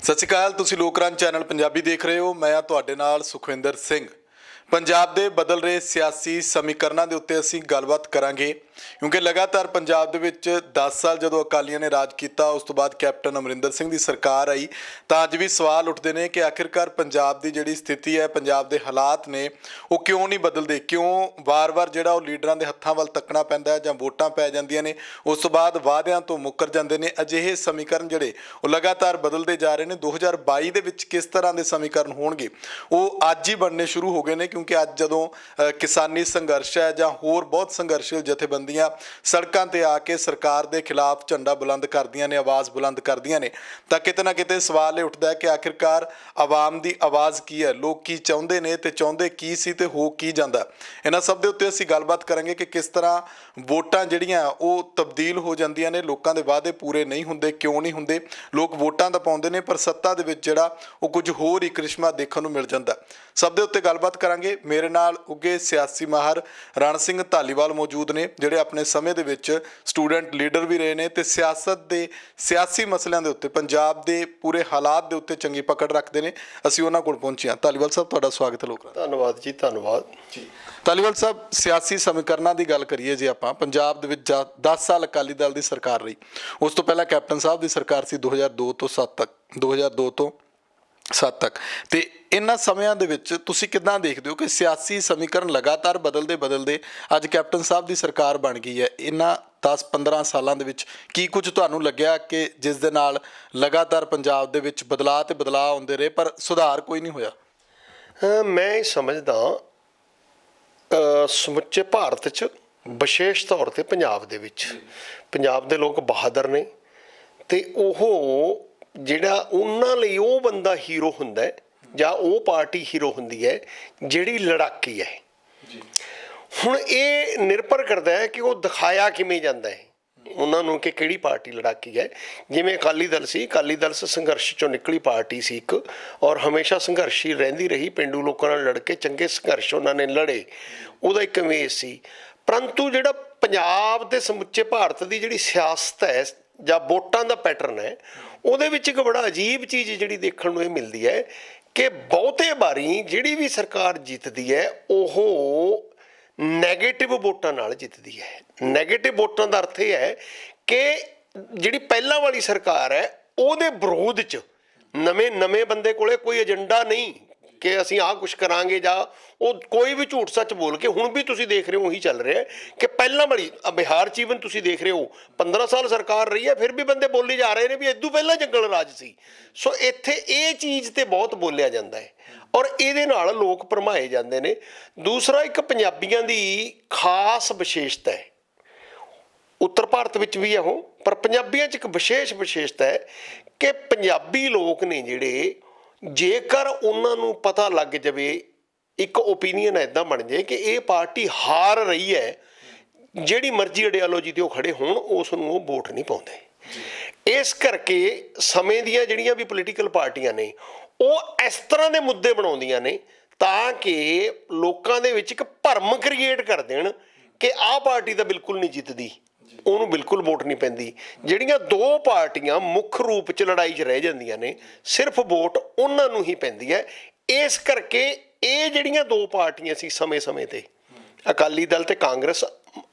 ਸਤਿ ਸ਼੍ਰੀ ਅਕਾਲ। ਤੁਸੀਂ ਲੋਕਰਾਜ ਚੈਨਲ ਪੰਜਾਬੀ ਦੇਖ ਰਹੇ ਹੋ। ਮੈਂ ਤੁਹਾਡੇ ਨਾਲ ਸੁਖਵਿੰਦਰ ਸਿੰਘ। ਪੰਜਾਬ ਦੇ ਬਦਲ ਰਹੇ ਸਿਆਸੀ ਸਮੀਕਰਨਾਂ ਦੇ ਉੱਤੇ ਅਸੀਂ ਗੱਲਬਾਤ ਕਰਾਂਗੇ ਕਿਉਂਕਿ ਲਗਾਤਾਰ ਪੰਜਾਬ ਦੇ ਵਿੱਚ 10 ਸਾਲ ਜਦੋਂ ਅਕਾਲੀਆਂ ਨੇ ਰਾਜ ਕੀਤਾ, ਉਸ ਤੋਂ ਬਾਅਦ ਕੈਪਟਨ ਅਮਰਿੰਦਰ ਸਿੰਘ ਦੀ ਸਰਕਾਰ ਆਈ, ਤਾਂ ਅੱਜ ਵੀ ਸਵਾਲ ਉੱਠਦੇ ਨੇ ਕਿ ਆਖਿਰਕਾਰ ਪੰਜਾਬ ਦੀ ਜਿਹੜੀ ਸਥਿਤੀ ਹੈ, ਪੰਜਾਬ ਦੇ ਹਾਲਾਤ ਨੇ, ਉਹ ਕਿਉਂ ਨਹੀਂ ਬਦਲਦੇ? ਕਿਉਂ ਵਾਰ-ਵਾਰ ਜਿਹੜਾ ਉਹ ਲੀਡਰਾਂ ਦੇ ਹੱਥਾਂ ਵੱਲ ਤੱਕਣਾ ਪੈਂਦਾ ਹੈ ਜਾਂ ਵੋਟਾਂ ਪੈ ਜਾਂਦੀਆਂ ਨੇ, ਉਸ ਤੋਂ ਬਾਅਦ ਵਾਅਦਿਆਂ ਤੋਂ ਮੁੱਕਰ ਜਾਂਦੇ ਨੇ? ਅਜਿਹੇ ਸਮੀਕਰਨ ਜਿਹੜੇ ਉਹ ਲਗਾਤਾਰ ਬਦਲਦੇ ਜਾ ਰਹੇ ਨੇ। 2022 ਦੇ ਵਿੱਚ ਕਿਸ ਤਰ੍ਹਾਂ ਦੇ ਸਮੀਕਰਨ ਹੋਣਗੇ ਉਹ ਅੱਜ ਹੀ ਬਣਨੇ ਸ਼ੁਰੂ ਹੋ ਗਏ ਨੇ ਕਿਉਂਕਿ ਅੱਜ ਜਦੋਂ ਕਿਸਾਨੀ ਸੰਘਰਸ਼ ਹੈ ਜਾਂ ਹੋਰ ਬਹੁਤ ਸੰਘਰਸ਼ੀਲ ਜਥੇਬੰਦੀਆਂ ਸੜਕਾਂ ਤੇ ਆ ਕੇ ਸਰਕਾਰ ਦੇ ਖਿਲਾਫ ਝੰਡਾ ਬੁਲੰਦ ਕਰਦੀਆਂ ਨੇ, ਆਵਾਜ਼ ਬੁਲੰਦ ਕਰਦੀਆਂ ਨੇ, ਤਾਂ ਕਿਤੇ ਨਾ ਕਿਤੇ ਸਵਾਲ ਇਹ ਉੱਠਦਾ ਹੈ ਕਿ ਆਖਿਰਕਾਰ ਆਵਾਮ ਦੀ ਆਵਾਜ਼ ਕੀ ਹੈ, ਲੋਕ ਕੀ ਚਾਹੁੰਦੇ ਨੇ ਤੇ ਚਾਹੁੰਦੇ ਕੀ ਸੀ ਤੇ ਹੋ ਕੀ ਜਾਂਦਾ। ਇਹਨਾਂ ਸਭ ਦੇ ਉੱਤੇ ਅਸੀਂ ਗੱਲਬਾਤ ਕਰਾਂਗੇ ਕਿ ਕਿਸ ਤਰ੍ਹਾਂ ਵੋਟਾਂ ਜਿਹੜੀਆਂ ਉਹ ਤਬਦੀਲ ਹੋ ਜਾਂਦੀਆਂ ਨੇ, ਲੋਕਾਂ ਦੇ ਵਾਅਦੇ ਪੂਰੇ ਨਹੀਂ ਹੁੰਦੇ। ਕਿਉਂ ਨਹੀਂ ਹੁੰਦੇ? ਲੋਕ ਵੋਟਾਂ ਤਾਂ ਪਾਉਂਦੇ ਨੇ ਪਰ ਸੱਤਾ ਦੇ ਵਿੱਚ ਜਿਹੜਾ ਉਹ ਕੁਝ ਹੋਰ ਹੀ ਕ੍ਰਿਸ਼ਮਾ ਦੇਖਣ ਨੂੰ ਮਿਲ ਜਾਂਦਾ। ਸਭ ਦੇ ਉੱਤੇ ਗੱਲਬਾਤ ਕਰਾਂਗੇ। ਮੇਰੇ ਨਾਲ ਉੱਗੇ ਸਿਆਸੀ ਮਾਹਰ ਰਣ ਸਿੰਘ ਧਾਲੀਵਾਲ ਮੌਜੂਦ ਨੇ, ਜਿਹੜੇ ਆਪਣੇ ਸਮੇਂ ਦੇ ਵਿੱਚ ਸਟੂਡੈਂਟ ਲੀਡਰ ਵੀ ਰਹੇ ਨੇ ਤੇ ਸਿਆਸਤ ਦੇ ਸਿਆਸੀ ਮਸਲਿਆਂ ਦੇ ਉੱਤੇ, ਪੰਜਾਬ ਦੇ ਪੂਰੇ ਹਾਲਾਤ ਦੇ ਉੱਤੇ ਚੰਗੀ ਪਕੜ ਰੱਖਦੇ ਨੇ। ਅਸੀਂ ਉਹਨਾਂ ਕੋਲ ਪਹੁੰਚੇ ਹਾਂ। ਧਾਲੀਵਾਲ ਸਾਹਿਬ, ਤੁਹਾਡਾ ਸਵਾਗਤ ਹੈ ਲੋਕਾਂ ਦਾ। ਧੰਨਵਾਦ ਜੀ, ਧੰਨਵਾਦ ਜੀ। ਧਾਲੀਵਾਲ ਸਾਹਿਬ, ਸਿਆਸੀ ਸਮੀਕਰਨਾਂ ਦੀ ਗੱਲ ਕਰੀਏ ਜੇ ਆਪਾਂ, ਪੰਜਾਬ ਦੇ ਵਿੱਚ 10 ਸਾਲ ਅਕਾਲੀ ਦਲ ਦੀ ਸਰਕਾਰ ਰਹੀ। ਉਸ ਤੋਂ ਪਹਿਲਾਂ ਕੈਪਟਨ ਸਾਹਿਬ ਦੀ ਸਰਕਾਰ ਸੀ 2002 ਤੋਂ 7 ਤੱਕ, 2002 ਤੋਂ 7 ਤੱਕ। ਤੇ ਇਹਨਾਂ ਸਮਿਆਂ ਦੇ ਵਿੱਚ ਤੁਸੀਂ ਕਿੱਦਾਂ ਦੇਖਦੇ ਹੋ ਕਿ ਸਿਆਸੀ ਸਮੀਕਰਨ ਲਗਾਤਾਰ ਬਦਲਦੇ ਅੱਜ ਕੈਪਟਨ ਸਾਹਿਬ ਦੀ ਸਰਕਾਰ ਬਣ ਗਈ ਹੈ? ਇਹਨਾਂ 10-15 ਸਾਲਾਂ ਦੇ ਵਿੱਚ ਕੀ ਕੁਝ ਤੁਹਾਨੂੰ ਲੱਗਿਆ ਕਿ ਜਿਸ ਦੇ ਨਾਲ ਲਗਾਤਾਰ ਪੰਜਾਬ ਦੇ ਵਿੱਚ ਬਦਲਾਅ ਆਉਂਦੇ ਰਹੇ ਪਰ ਸੁਧਾਰ ਕੋਈ ਨਹੀਂ ਹੋਇਆ? ਮੈਂ ਇਹ ਸਮਝਦਾ ਸਮੁੱਚੇ ਭਾਰਤ 'ਚ, ਵਿਸ਼ੇਸ਼ ਤੌਰ 'ਤੇ ਪੰਜਾਬ ਦੇ ਵਿੱਚ, ਪੰਜਾਬ ਦੇ ਲੋਕ ਬਹਾਦਰ ਨੇ ਅਤੇ ਉਹ ਜਿਹੜਾ ਉਹਨਾਂ ਲਈ ਉਹ ਬੰਦਾ ਹੀਰੋ ਹੁੰਦਾ ਹੈ ਜਾਂ ਉਹ ਪਾਰਟੀ ਹੀਰੋ ਹੁੰਦੀ ਹੈ ਜਿਹੜੀ ਲੜਾਕੀ ਹੈ। ਹੁਣ ਇਹ ਨਿਰਭਰ ਕਰਦਾ ਹੈ ਕਿ ਉਹ ਦਿਖਾਇਆ ਕਿਵੇਂ ਜਾਂਦਾ ਹੈ ਉਹਨਾਂ ਨੂੰ ਕਿ ਕਿਹੜੀ ਪਾਰਟੀ ਲੜਾਕੀ ਹੈ। ਜਿਵੇਂ ਅਕਾਲੀ ਦਲ ਸੀ, ਅਕਾਲੀ ਦਲ ਸੰਘਰਸ਼ 'ਚੋਂ ਨਿਕਲੀ ਪਾਰਟੀ ਸੀ ਇੱਕ, ਔਰ ਹਮੇਸ਼ਾ ਸੰਘਰਸ਼ੀ ਰਹਿੰਦੀ ਰਹੀ। ਪੇਂਡੂ ਲੋਕਾਂ ਨਾਲ ਲੜ ਕੇ ਚੰਗੇ ਸੰਘਰਸ਼ ਉਹਨਾਂ ਨੇ ਲੜੇ, ਉਹਦਾ ਇੱਕ ਇਮੇਜ ਸੀ। ਪਰੰਤੂ ਜਿਹੜਾ ਪੰਜਾਬ ਦੇ ਸਮੁੱਚੇ ਭਾਰਤ ਦੀ ਜਿਹੜੀ ਸਿਆਸਤ ਹੈ ਜਾਂ ਵੋਟਾਂ ਦਾ ਪੈਟਰਨ ਹੈ, ਉਹਦੇ ਵਿੱਚ ਇੱਕ ਬੜਾ ਅਜੀਬ ਚੀਜ਼ ਜਿਹੜੀ ਦੇਖਣ ਨੂੰ ਇਹ ਮਿਲਦੀ ਹੈ ਕਿ ਬਹੁਤੇ ਵਾਰੀ ਜਿਹੜੀ ਵੀ ਸਰਕਾਰ ਜਿੱਤਦੀ ਹੈ ਉਹ ਨੈਗੇਟਿਵ ਵੋਟਾਂ ਨਾਲ ਜਿੱਤਦੀ ਹੈ। ਨੈਗੇਟਿਵ ਵੋਟਾਂ ਦਾ ਅਰਥ ਇਹ ਹੈ ਕਿ ਜਿਹੜੀ ਪਹਿਲਾਂ ਵਾਲੀ ਸਰਕਾਰ ਹੈ ਉਹਦੇ ਵਿਰੋਧ 'ਚ ਨਵੇਂ ਬੰਦੇ ਕੋਲੇ ਕੋਈ ਏਜੰਡਾ ਨਹੀਂ ਕਿ ਅਸੀਂ ਆਹ ਕੁਛ ਕਰਾਂਗੇ, ਜਾਂ ਉਹ ਕੋਈ ਵੀ ਝੂਠ ਸੱਚ ਬੋਲ ਕੇ, ਹੁਣ ਵੀ ਤੁਸੀਂ ਦੇਖ ਰਹੇ ਹੋ ਉਹੀ ਚੱਲ ਰਿਹਾ ਕਿ ਪਹਿਲਾਂ ਵਾਲੀ ਬਿਹਾਰ 'ਚ ਈਵਨ ਤੁਸੀਂ ਦੇਖ ਰਹੇ ਹੋ 15 ਸਾਲ ਸਰਕਾਰ ਰਹੀ ਹੈ, ਫਿਰ ਵੀ ਬੰਦੇ ਬੋਲੀ ਜਾ ਰਹੇ ਨੇ ਵੀ ਇਦੋਂ ਪਹਿਲਾਂ ਜੰਗਲ ਰਾਜ ਸੀ। ਸੋ ਇੱਥੇ ਇਹ ਚੀਜ਼ ਤੇ ਬਹੁਤ ਬੋਲਿਆ ਜਾਂਦਾ ਹੈ ਔਰ ਇਹਦੇ ਨਾਲ ਲੋਕ ਭਰਮਾਏ ਜਾਂਦੇ ਨੇ। ਦੂਸਰਾ, ਇੱਕ ਪੰਜਾਬੀਆਂ ਦੀ ਖਾਸ ਵਿਸ਼ੇਸ਼ਤਾ ਹੈ, ਉੱਤਰ ਭਾਰਤ ਵਿੱਚ ਵੀ ਹੈ ਉਹ, ਪਰ ਪੰਜਾਬੀਆਂ 'ਚ ਇੱਕ ਵਿਸ਼ੇਸ਼ਤਾ ਹੈ ਕਿ ਪੰਜਾਬੀ ਲੋਕ ਨੇ ਜਿਹੜੇ, ਜੇਕਰ ਉਹਨਾਂ ਨੂੰ ਪਤਾ ਲੱਗ ਜਾਵੇ, ਇੱਕ ਓਪੀਨੀਅਨ ਇੱਦਾਂ ਬਣ ਜਾਏ ਕਿ ਇਹ ਪਾਰਟੀ ਹਾਰ ਰਹੀ ਹੈ, ਜਿਹੜੀ ਮਰਜ਼ੀ ਆਈਡੀਓਲੋਜੀ 'ਤੇ ਉਹ ਖੜੇ ਹੋਣ, ਉਸ ਨੂੰ ਉਹ ਵੋਟ ਨਹੀਂ ਪਾਉਂਦੇ। ਇਸ ਕਰਕੇ ਸਮੇਂ ਦੀਆਂ ਜਿਹੜੀਆਂ ਵੀ ਪੋਲੀਟੀਕਲ ਪਾਰਟੀਆਂ ਨੇ ਉਹ ਇਸ ਤਰ੍ਹਾਂ ਦੇ ਮੁੱਦੇ ਬਣਾਉਂਦੀਆਂ ਨੇ ਤਾਂ ਕਿ ਲੋਕਾਂ ਦੇ ਵਿੱਚ ਇੱਕ ਭਰਮ ਕ੍ਰੀਏਟ ਕਰ ਦੇਣ ਕਿ ਆਹ ਪਾਰਟੀ ਤਾਂ ਬਿਲਕੁਲ ਨਹੀਂ ਜਿੱਤਦੀ, ਉਹਨੂੰ ਬਿਲਕੁਲ ਵੋਟ ਨਹੀਂ ਪੈਂਦੀ। ਜਿਹੜੀਆਂ ਦੋ ਪਾਰਟੀਆਂ ਮੁੱਖ ਰੂਪ 'ਚ ਲੜਾਈ 'ਚ ਰਹਿ ਜਾਂਦੀਆਂ ਨੇ, ਸਿਰਫ ਵੋਟ ਉਹਨਾਂ ਨੂੰ ਹੀ ਪੈਂਦੀ ਹੈ। ਇਸ ਕਰਕੇ ਇਹ ਜਿਹੜੀਆਂ ਦੋ ਪਾਰਟੀਆਂ ਸੀ ਸਮੇਂ 'ਤੇ, ਅਕਾਲੀ ਦਲ ਤੇ ਕਾਂਗਰਸ,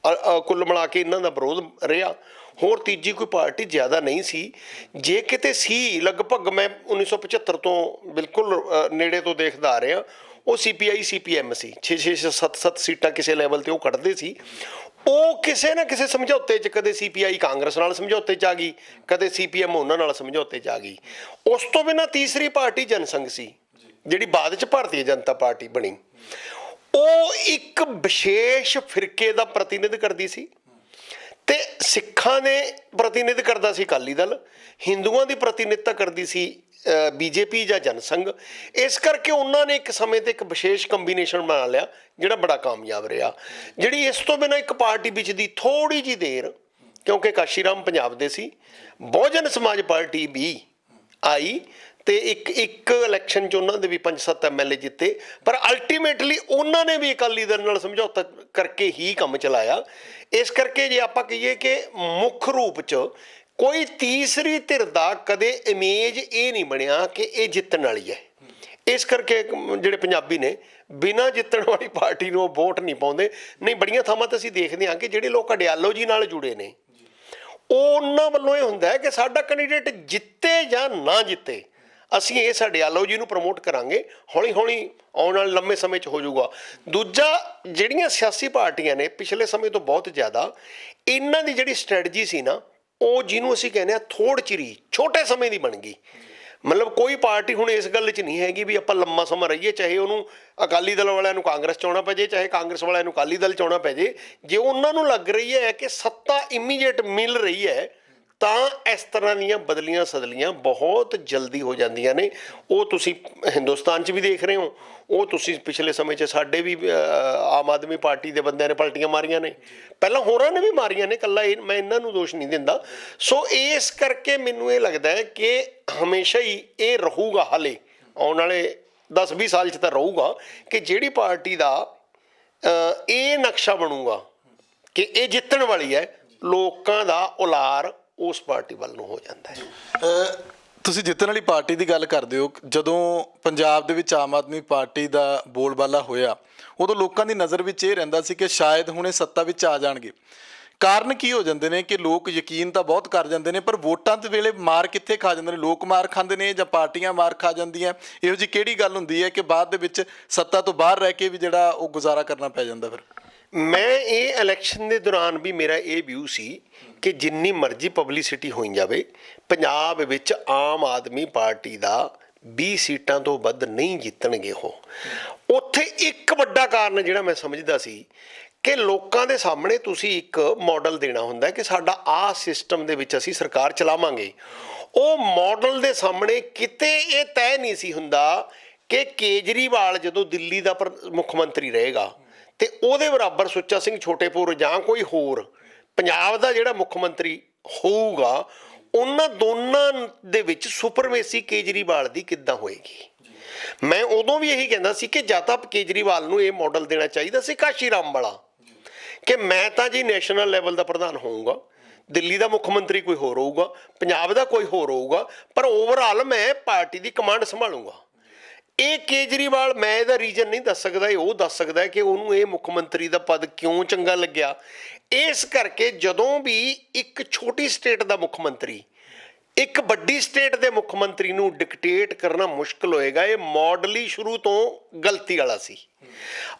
ਕੁੱਲ ਮਿਲਾ ਕੇ ਇਹਨਾਂ ਦਾ ਵਿਰੋਧ ਰਿਹਾ। ਹੋਰ ਤੀਜੀ ਕੋਈ ਪਾਰਟੀ ਜ਼ਿਆਦਾ ਨਹੀਂ ਸੀ। ਜੇ ਕਿਤੇ ਸੀ, ਲਗਭਗ ਮੈਂ 1975 ਤੋਂ ਬਿਲਕੁਲ ਨੇੜੇ ਤੋਂ ਦੇਖਦਾ ਆ ਰਿਹਾ, ਉਹ CPI CPM ਸੀ। 6-7 ਸੀਟਾਂ ਕਿਸੇ ਲੈਵਲ 'ਤੇ ਉਹ ਕੱਢਦੇ ਸੀ। ਉਹ ਕਿਸੇ ਨਾ ਕਿਸੇ ਸਮਝੌਤੇ 'ਚ, ਕਦੇ CPI ਕਾਂਗਰਸ ਨਾਲ ਸਮਝੌਤੇ 'ਚ ਆ ਗਈ, ਕਦੇ CPM ਉਹਨਾਂ ਨਾਲ ਸਮਝੌਤੇ 'ਚ ਆ ਗਈ। ਉਸ ਤੋਂ ਬਿਨਾਂ ਤੀਸਰੀ ਪਾਰਟੀ ਜਨਸੰਘ ਸੀ, ਜਿਹੜੀ ਬਾਅਦ 'ਚ ਭਾਰਤੀ ਜਨਤਾ ਪਾਰਟੀ ਬਣੀ। ਉਹ ਇੱਕ ਵਿਸ਼ੇਸ਼ ਫਿਰਕੇ ਦਾ ਪ੍ਰਤੀਨਿਧ ਕਰਦੀ ਸੀ ਤੇ ਸਿੱਖਾਂ ਦੇ ਪ੍ਰਤੀਨਿਧ ਕਰਦਾ ਸੀ ਅਕਾਲੀ ਦਲ, ਹਿੰਦੂਆਂ ਦੀ ਪ੍ਰਤੀਨਿਧਤਾ ਕਰਦੀ ਸੀ BJP ਜਾਂ ਜਨਸੰਘ। ਇਸ ਕਰਕੇ ਉਹਨਾਂ ਨੇ ਇੱਕ ਸਮੇਂ 'ਤੇ ਇੱਕ ਵਿਸ਼ੇਸ਼ ਕੰਬੀਨੇਸ਼ਨ ਬਣਾ ਲਿਆ ਜਿਹੜਾ ਬੜਾ ਕਾਮਯਾਬ ਰਿਹਾ। ਜਿਹੜੀ ਇਸ ਤੋਂ ਬਿਨਾਂ ਇੱਕ ਪਾਰਟੀ ਵਿੱਚ ਦੀ ਥੋੜ੍ਹੀ ਜਿਹੀ ਦੇਰ, ਕਿਉਂਕਿ ਕਾਸ਼ੀ ਰਾਮ ਪੰਜਾਬ ਦੇ ਸੀ, ਬਹੁਜਨ ਸਮਾਜ ਪਾਰਟੀ ਵੀ ਆਈ ਤੇ ਇੱਕ ਇਲੈਕਸ਼ਨ 'ਚ ਉਹਨਾਂ ਦੇ ਵੀ 5-7 MLA ਜਿੱਤੇ, ਪਰ ਅਲਟੀਮੇਟਲੀ ਉਹਨਾਂ ਨੇ ਵੀ ਅਕਾਲੀ ਦਲ ਨਾਲ ਸਮਝੌਤਾ ਕਰਕੇ ਹੀ ਕੰਮ ਚਲਾਇਆ। ਇਸ ਕਰਕੇ ਜੇ ਆਪਾਂ ਕਹੀਏ ਕਿ ਮੁੱਖ ਰੂਪ 'ਚ ਕੋਈ ਤੀਸਰੀ ਧਿਰ ਦਾ ਕਦੇ ਇਮੇਜ ਇਹ ਨਹੀਂ ਬਣਿਆ ਕਿ ਇਹ ਜਿੱਤਣ ਵਾਲੀ ਹੈ। ਇਸ ਕਰਕੇ ਜਿਹੜੇ ਪੰਜਾਬੀ ਨੇ ਬਿਨਾਂ ਜਿੱਤਣ ਵਾਲੀ ਪਾਰਟੀ ਨੂੰ ਵੋਟ ਨਹੀਂ ਪਾਉਂਦੇ। ਨਹੀਂ, ਬੜੀਆਂ ਥਾਵਾਂ ਤੇ ਅਸੀਂ ਦੇਖਦੇ ਹਾਂ ਕਿ ਜਿਹੜੇ ਲੋਕ ਆਈਡੀਆਲੋਜੀ ਨਾਲ ਜੁੜੇ ਨੇ ਉਹਨਾਂ ਵੱਲੋਂ ਇਹ ਹੁੰਦਾ ਹੈ ਕਿ ਸਾਡਾ ਕੈਂਡੀਡੇਟ ਜਿੱਤੇ ਜਾਂ ਨਾ ਜਿੱਤੇ, ਅਸੀਂ ਇਸ ਆਈਡੀਆਲੋਜੀ ਨੂੰ ਪ੍ਰਮੋਟ ਕਰਾਂਗੇ, ਹੌਲੀ ਹੌਲੀ ਆਉਣ ਵਾਲੇ ਲੰਮੇ ਸਮੇਂ 'ਚ ਹੋ ਜਾਊਗਾ। ਦੂਜਾ, ਜਿਹੜੀਆਂ ਸਿਆਸੀ ਪਾਰਟੀਆਂ ਨੇ ਪਿਛਲੇ ਸਮੇਂ ਤੋਂ ਬਹੁਤ ਜ਼ਿਆਦਾ ਇਹਨਾਂ ਦੀ ਜਿਹੜੀ ਸਟ੍ਰੈਟਜੀ ਸੀ ਨਾ, ਉਹ ਜਿਹਨੂੰ ਅਸੀਂ ਕਹਿੰਦੇ ਹਾਂ ਥੋੜ ਚਿਰੀ, ਛੋਟੇ ਸਮੇਂ ਦੀ ਬਣ ਗਈ। ਮਤਲਬ ਕੋਈ ਪਾਰਟੀ ਹੁਣ ਇਸ ਗੱਲ 'ਚ ਨਹੀਂ ਹੈਗੀ ਵੀ ਆਪਾਂ ਲੰਮਾ ਸਮਾਂ ਰਹੀਏ, ਚਾਹੇ ਉਹਨੂੰ ਅਕਾਲੀ ਦਲ ਵਾਲਿਆਂ ਨੂੰ ਕਾਂਗਰਸ 'ਚ ਆਉਣਾ ਪੈ ਜੇ, ਚਾਹੇ ਕਾਂਗਰਸ ਵਾਲਿਆਂ ਨੂੰ ਅਕਾਲੀ ਦਲ 'ਚ ਆਉਣਾ ਪੈ ਜੇ। ਜੇ ਉਹਨਾਂ ਨੂੰ ਲੱਗ ਰਹੀ ਹੈ ਕਿ ਸੱਤਾ ਇਮੀਡੀਏਟ ਮਿਲ ਰਹੀ ਹੈ ਤਾਂ ਇਸ ਤਰ੍ਹਾਂ ਦੀਆਂ ਬਦਲੀਆਂ ਸਦਲੀਆਂ ਬਹੁਤ ਜਲਦੀ ਹੋ ਜਾਂਦੀਆਂ ਨੇ। ਉਹ ਤੁਸੀਂ ਹਿੰਦੁਸਤਾਨ 'ਚ ਵੀ ਦੇਖ ਰਹੇ ਹੋ, ਉਹ ਤੁਸੀਂ ਪਿਛਲੇ ਸਮੇਂ 'ਚ ਸਾਡੇ ਵੀ ਆਮ ਆਦਮੀ ਪਾਰਟੀ ਦੇ ਬੰਦਿਆਂ ਨੇ ਪਲਟੀਆਂ ਮਾਰੀਆਂ ਨੇ, ਪਹਿਲਾਂ ਹੋਰਾਂ ਨੇ ਵੀ ਮਾਰੀਆਂ ਨੇ, ਇਕੱਲਾ ਮੈਂ ਇਹਨਾਂ ਨੂੰ ਦੋਸ਼ ਨਹੀਂ ਦਿੰਦਾ। ਸੋ ਇਸ ਕਰਕੇ ਮੈਨੂੰ ਇਹ ਲੱਗਦਾ ਹੈ ਕਿ ਹਮੇਸ਼ਾ ਹੀ ਇਹ ਰਹੂਗਾ, ਹਾਲੇ ਆਉਣ ਵਾਲੇ 10-20 ਸਾਲ 'ਚ ਤਾਂ ਰਹੂਗਾ ਕਿ ਜਿਹੜੀ ਪਾਰਟੀ ਦਾ ਇਹ ਨਕਸ਼ਾ ਬਣੂਗਾ ਕਿ ਇਹ ਜਿੱਤਣ ਵਾਲੀ ਹੈ, ਲੋਕਾਂ ਦਾ ਉਲਾਰ ਉਸ ਪਾਰਟੀ ਵੱਲ ਨੂੰ ਹੋ ਜਾਂਦਾ ਹੈ। ਤੁਸੀਂ ਜਿੱਤਣ ਵਾਲੀ ਪਾਰਟੀ ਦੀ ਗੱਲ ਕਰਦੇ ਹੋ। ਜਦੋਂ ਪੰਜਾਬ ਦੇ ਵਿੱਚ ਆਮ ਆਦਮੀ ਪਾਰਟੀ ਦਾ ਬੋਲਬਾਲਾ ਹੋਇਆ, ਉਦੋਂ ਲੋਕਾਂ ਦੀ ਨਜ਼ਰ ਵਿੱਚ ਇਹ ਰਹਿੰਦਾ ਸੀ ਕਿ ਸ਼ਾਇਦ ਹੁਣ ਇਹ ਸੱਤਾ ਵਿੱਚ ਆ ਜਾਣਗੇ। ਕਾਰਨ ਕੀ ਹੋ ਜਾਂਦੇ ਨੇ ਕਿ ਲੋਕ ਯਕੀਨ ਤਾਂ ਬਹੁਤ ਕਰ ਜਾਂਦੇ ਨੇ, ਪਰ ਵੋਟਾਂ ਦੇ ਵੇਲੇ ਮਾਰ ਕਿੱਥੇ ਖਾ ਜਾਂਦੇ ਨੇ? ਲੋਕ ਮਾਰ ਖਾਂਦੇ ਨੇ ਜਾਂ ਪਾਰਟੀਆਂ ਮਾਰ ਖਾ ਜਾਂਦੀਆਂ? ਇਹੋ ਜਿਹੀ ਕਿਹੜੀ ਗੱਲ ਹੁੰਦੀ ਹੈ ਕਿ ਬਾਅਦ ਦੇ ਵਿੱਚ ਸੱਤਾ ਤੋਂ ਬਾਹਰ ਰਹਿ ਕੇ ਵੀ ਜਿਹੜਾ ਉਹ ਗੁਜ਼ਾਰਾ ਕਰਨਾ ਪੈ ਜਾਂਦਾ? ਫਿਰ ਮੈਂ ਇਹ ਇਲੈਕਸ਼ਨ ਦੇ ਦੌਰਾਨ ਵੀ ਮੇਰਾ ਇਹ ਵਿਊ ਸੀ ਕਿ ਜਿੰਨੀ ਮਰਜ਼ੀ ਪਬਲਿਸਿਟੀ ਹੋਈ ਜਾਵੇ, ਪੰਜਾਬ ਵਿੱਚ ਆਮ ਆਦਮੀ ਪਾਰਟੀ ਦਾ 20 ਸੀਟਾਂ ਤੋਂ ਵੱਧ ਨਹੀਂ ਜਿੱਤਣਗੇ ਉਹ। ਉੱਥੇ ਇੱਕ ਵੱਡਾ ਕਾਰਨ ਜਿਹੜਾ ਮੈਂ ਸਮਝਦਾ ਸੀ ਕਿ ਲੋਕਾਂ ਦੇ ਸਾਹਮਣੇ ਤੁਸੀਂ ਇੱਕ ਮਾਡਲ ਦੇਣਾ ਹੁੰਦਾ ਕਿ ਸਾਡਾ ਆਹ ਸਿਸਟਮ ਦੇ ਵਿੱਚ ਅਸੀਂ ਸਰਕਾਰ ਚਲਾਵਾਂਗੇ। ਉਹ ਮਾਡਲ ਦੇ ਸਾਹਮਣੇ ਕਿਤੇ ਇਹ ਤੈਅ ਨਹੀਂ ਸੀ ਹੁੰਦਾ ਕਿ ਕੇਜਰੀਵਾਲ ਜਦੋਂ ਦਿੱਲੀ ਦਾ ਮੁੱਖ ਮੰਤਰੀ ਰਹੇਗਾ ਤੇ ਉਹਦੇ ਬਰਾਬਰ ਸੁੱਚਾ ਸਿੰਘ ਛੋਟੇਪੁਰ ਜਾਂ ਕੋਈ ਹੋਰ ਪੰਜਾਬ ਦਾ ਜਿਹੜਾ ਮੁੱਖ ਮੰਤਰੀ ਹੋਊਗਾ, ਉਹਨਾਂ ਦੋਨਾਂ ਦੇ ਵਿੱਚ ਸੁਪਰਮੇਸੀ ਕੇਜਰੀਵਾਲ ਦੀ ਕਿੱਦਾਂ ਹੋਏਗੀ। ਮੈਂ ਉਦੋਂ ਵੀ ਇਹੀ ਕਹਿੰਦਾ ਸੀ ਕਿ ਜਾਂ ਤਾਂ ਕੇਜਰੀਵਾਲ ਨੂੰ ਇਹ ਮਾਡਲ ਦੇਣਾ ਚਾਹੀਦਾ ਸੀ ਕਾਸ਼ੀ ਰਾਮ ਵਾਲਾ ਕਿ ਮੈਂ ਤਾਂ ਜੀ ਨੈਸ਼ਨਲ ਲੈਵਲ ਦਾ ਪ੍ਰਧਾਨ ਹੋਊਗਾ, ਦਿੱਲੀ ਦਾ ਮੁੱਖ ਮੰਤਰੀ ਕੋਈ ਹੋਰ ਹੋਊਗਾ, ਪੰਜਾਬ ਦਾ ਕੋਈ ਹੋਰ ਹੋਊਗਾ, ਪਰ ਓਵਰਆਲ ਮੈਂ ਪਾਰਟੀ ਦੀ ਕਮਾਂਡ ਸੰਭਾਲੂਗਾ। ਇਹ ਕੇਜਰੀਵਾਲ, ਮੈਂ ਇਹਦਾ ਰੀਜ਼ਨ ਨਹੀਂ ਦੱਸ ਸਕਦਾ, ਇਹ ਉਹ ਦੱਸ ਸਕਦਾ ਕਿ ਉਹਨੂੰ ਇਹ ਮੁੱਖ ਮੰਤਰੀ ਦਾ ਪਦ ਕਿਉਂ ਚੰਗਾ ਲੱਗਿਆ। ਇਸ ਕਰਕੇ ਜਦੋਂ ਵੀ ਇੱਕ ਛੋਟੀ ਸਟੇਟ ਦਾ ਮੁੱਖ ਮੰਤਰੀ ਇੱਕ ਵੱਡੀ ਸਟੇਟ ਦੇ ਮੁੱਖ ਮੰਤਰੀ ਨੂੰ ਡਿਕਟੇਟ ਕਰਨਾ ਮੁਸ਼ਕਲ ਹੋਏਗਾ। ਇਹ ਮਾਡਲ ਹੀ ਸ਼ੁਰੂ ਤੋਂ ਗਲਤੀ ਵਾਲਾ ਸੀ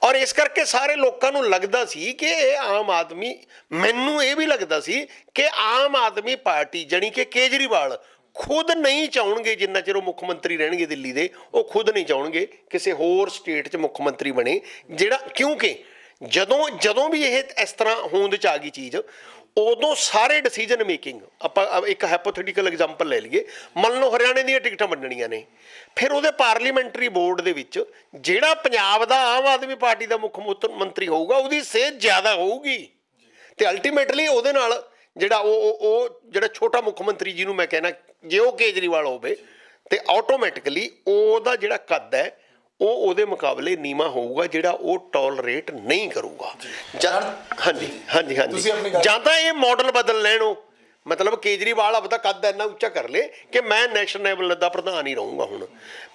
ਔਰ ਇਸ ਕਰਕੇ ਸਾਰੇ ਲੋਕਾਂ ਨੂੰ ਲੱਗਦਾ ਸੀ ਕਿ ਇਹ ਆਮ ਆਦਮੀ, ਮੈਨੂੰ ਇਹ ਵੀ ਲੱਗਦਾ ਸੀ ਕਿ ਆਮ ਆਦਮੀ ਪਾਰਟੀ ਜਾਣੀ ਕਿ ਕੇਜਰੀਵਾਲ ਖੁਦ ਨਹੀਂ ਚਾਹੁੰਗੇ, ਜਿੰਨਾ ਚਿਰ ਉਹ ਮੁੱਖ ਮੰਤਰੀ ਰਹਿਣਗੇ ਦਿੱਲੀ ਦੇ, ਉਹ ਖੁਦ ਨਹੀਂ ਚਾਹੁੰਗੇ ਕਿਸੇ ਹੋਰ ਸਟੇਟ 'ਚ ਮੁੱਖ ਮੰਤਰੀ ਬਣੇ ਜਿਹੜਾ, ਕਿਉਂਕਿ ਜਦੋਂ ਵੀ ਇਹ ਇਸ ਤਰ੍ਹਾਂ ਹੋਂਦ 'ਚ ਆ ਗਈ ਚੀਜ਼, ਉਦੋਂ ਸਾਰੇ ਡਿਸੀਜਨ ਮੇਕਿੰਗ, ਆਪਾਂ ਇੱਕ ਹਾਈਪੋਥੈਟੀਕਲ ਐਗਜ਼ਾਮਪਲ ਲੈ ਲਈਏ, ਮੰਨ ਲਓ ਹਰਿਆਣੇ ਦੀਆਂ ਟਿਕਟਾਂ ਵੰਡਣੀਆਂ ਨੇ, ਫਿਰ ਉਹਦੇ ਪਾਰਲੀਮੈਂਟਰੀ ਬੋਰਡ ਦੇ ਵਿੱਚ ਜਿਹੜਾ ਪੰਜਾਬ ਦਾ ਆਮ ਆਦਮੀ ਪਾਰਟੀ ਦਾ ਮੁੱਖ ਮੰਤਰੀ ਹੋਊਗਾ ਉਹਦੀ ਸੇਧ ਜ਼ਿਆਦਾ ਹੋਊਗੀ ਤੇ ਅਲਟੀਮੇਟਲੀ ਉਹਦੇ ਨਾਲ ਜਿਹੜਾ ਉਹ ਜਿਹੜਾ ਛੋਟਾ ਮੁੱਖ ਮੰਤਰੀ ਜਿਹਨੂੰ ਮੈਂ ਕਹਿਣਾ, ਜੇ ਉਹ ਕੇਜਰੀਵਾਲ ਹੋਵੇ ਤੇ ਆਟੋਮੈਟਿਕਲੀ ਉਹਦਾ ਜਿਹੜਾ ਕੱਦ ਹੈ ਉਹ ਉਹਦੇ ਮੁਕਾਬਲੇ ਨੀਵਾਂ ਹੋਊਗਾ, ਜਿਹੜਾ ਉਹ ਟੋਲਰੇਟ ਨਹੀਂ ਕਰੂਗਾ। ਹਾਂਜੀ, ਜਾਂ ਤਾਂ ਇਹ ਮਾਡਲ ਬਦਲ ਲੈਣ, ਉਹ ਮਤਲਬ ਕੇਜਰੀਵਾਲ ਆਪਦਾ ਕੱਦ ਇੰਨਾ ਉੱਚਾ ਕਰ ਲੇ ਕਿ ਮੈਂ ਨੈਸ਼ਨਲ ਲੈਵਲ ਦਾ ਪ੍ਰਧਾਨ ਹੀ ਰਹੂੰਗਾ। ਹੁਣ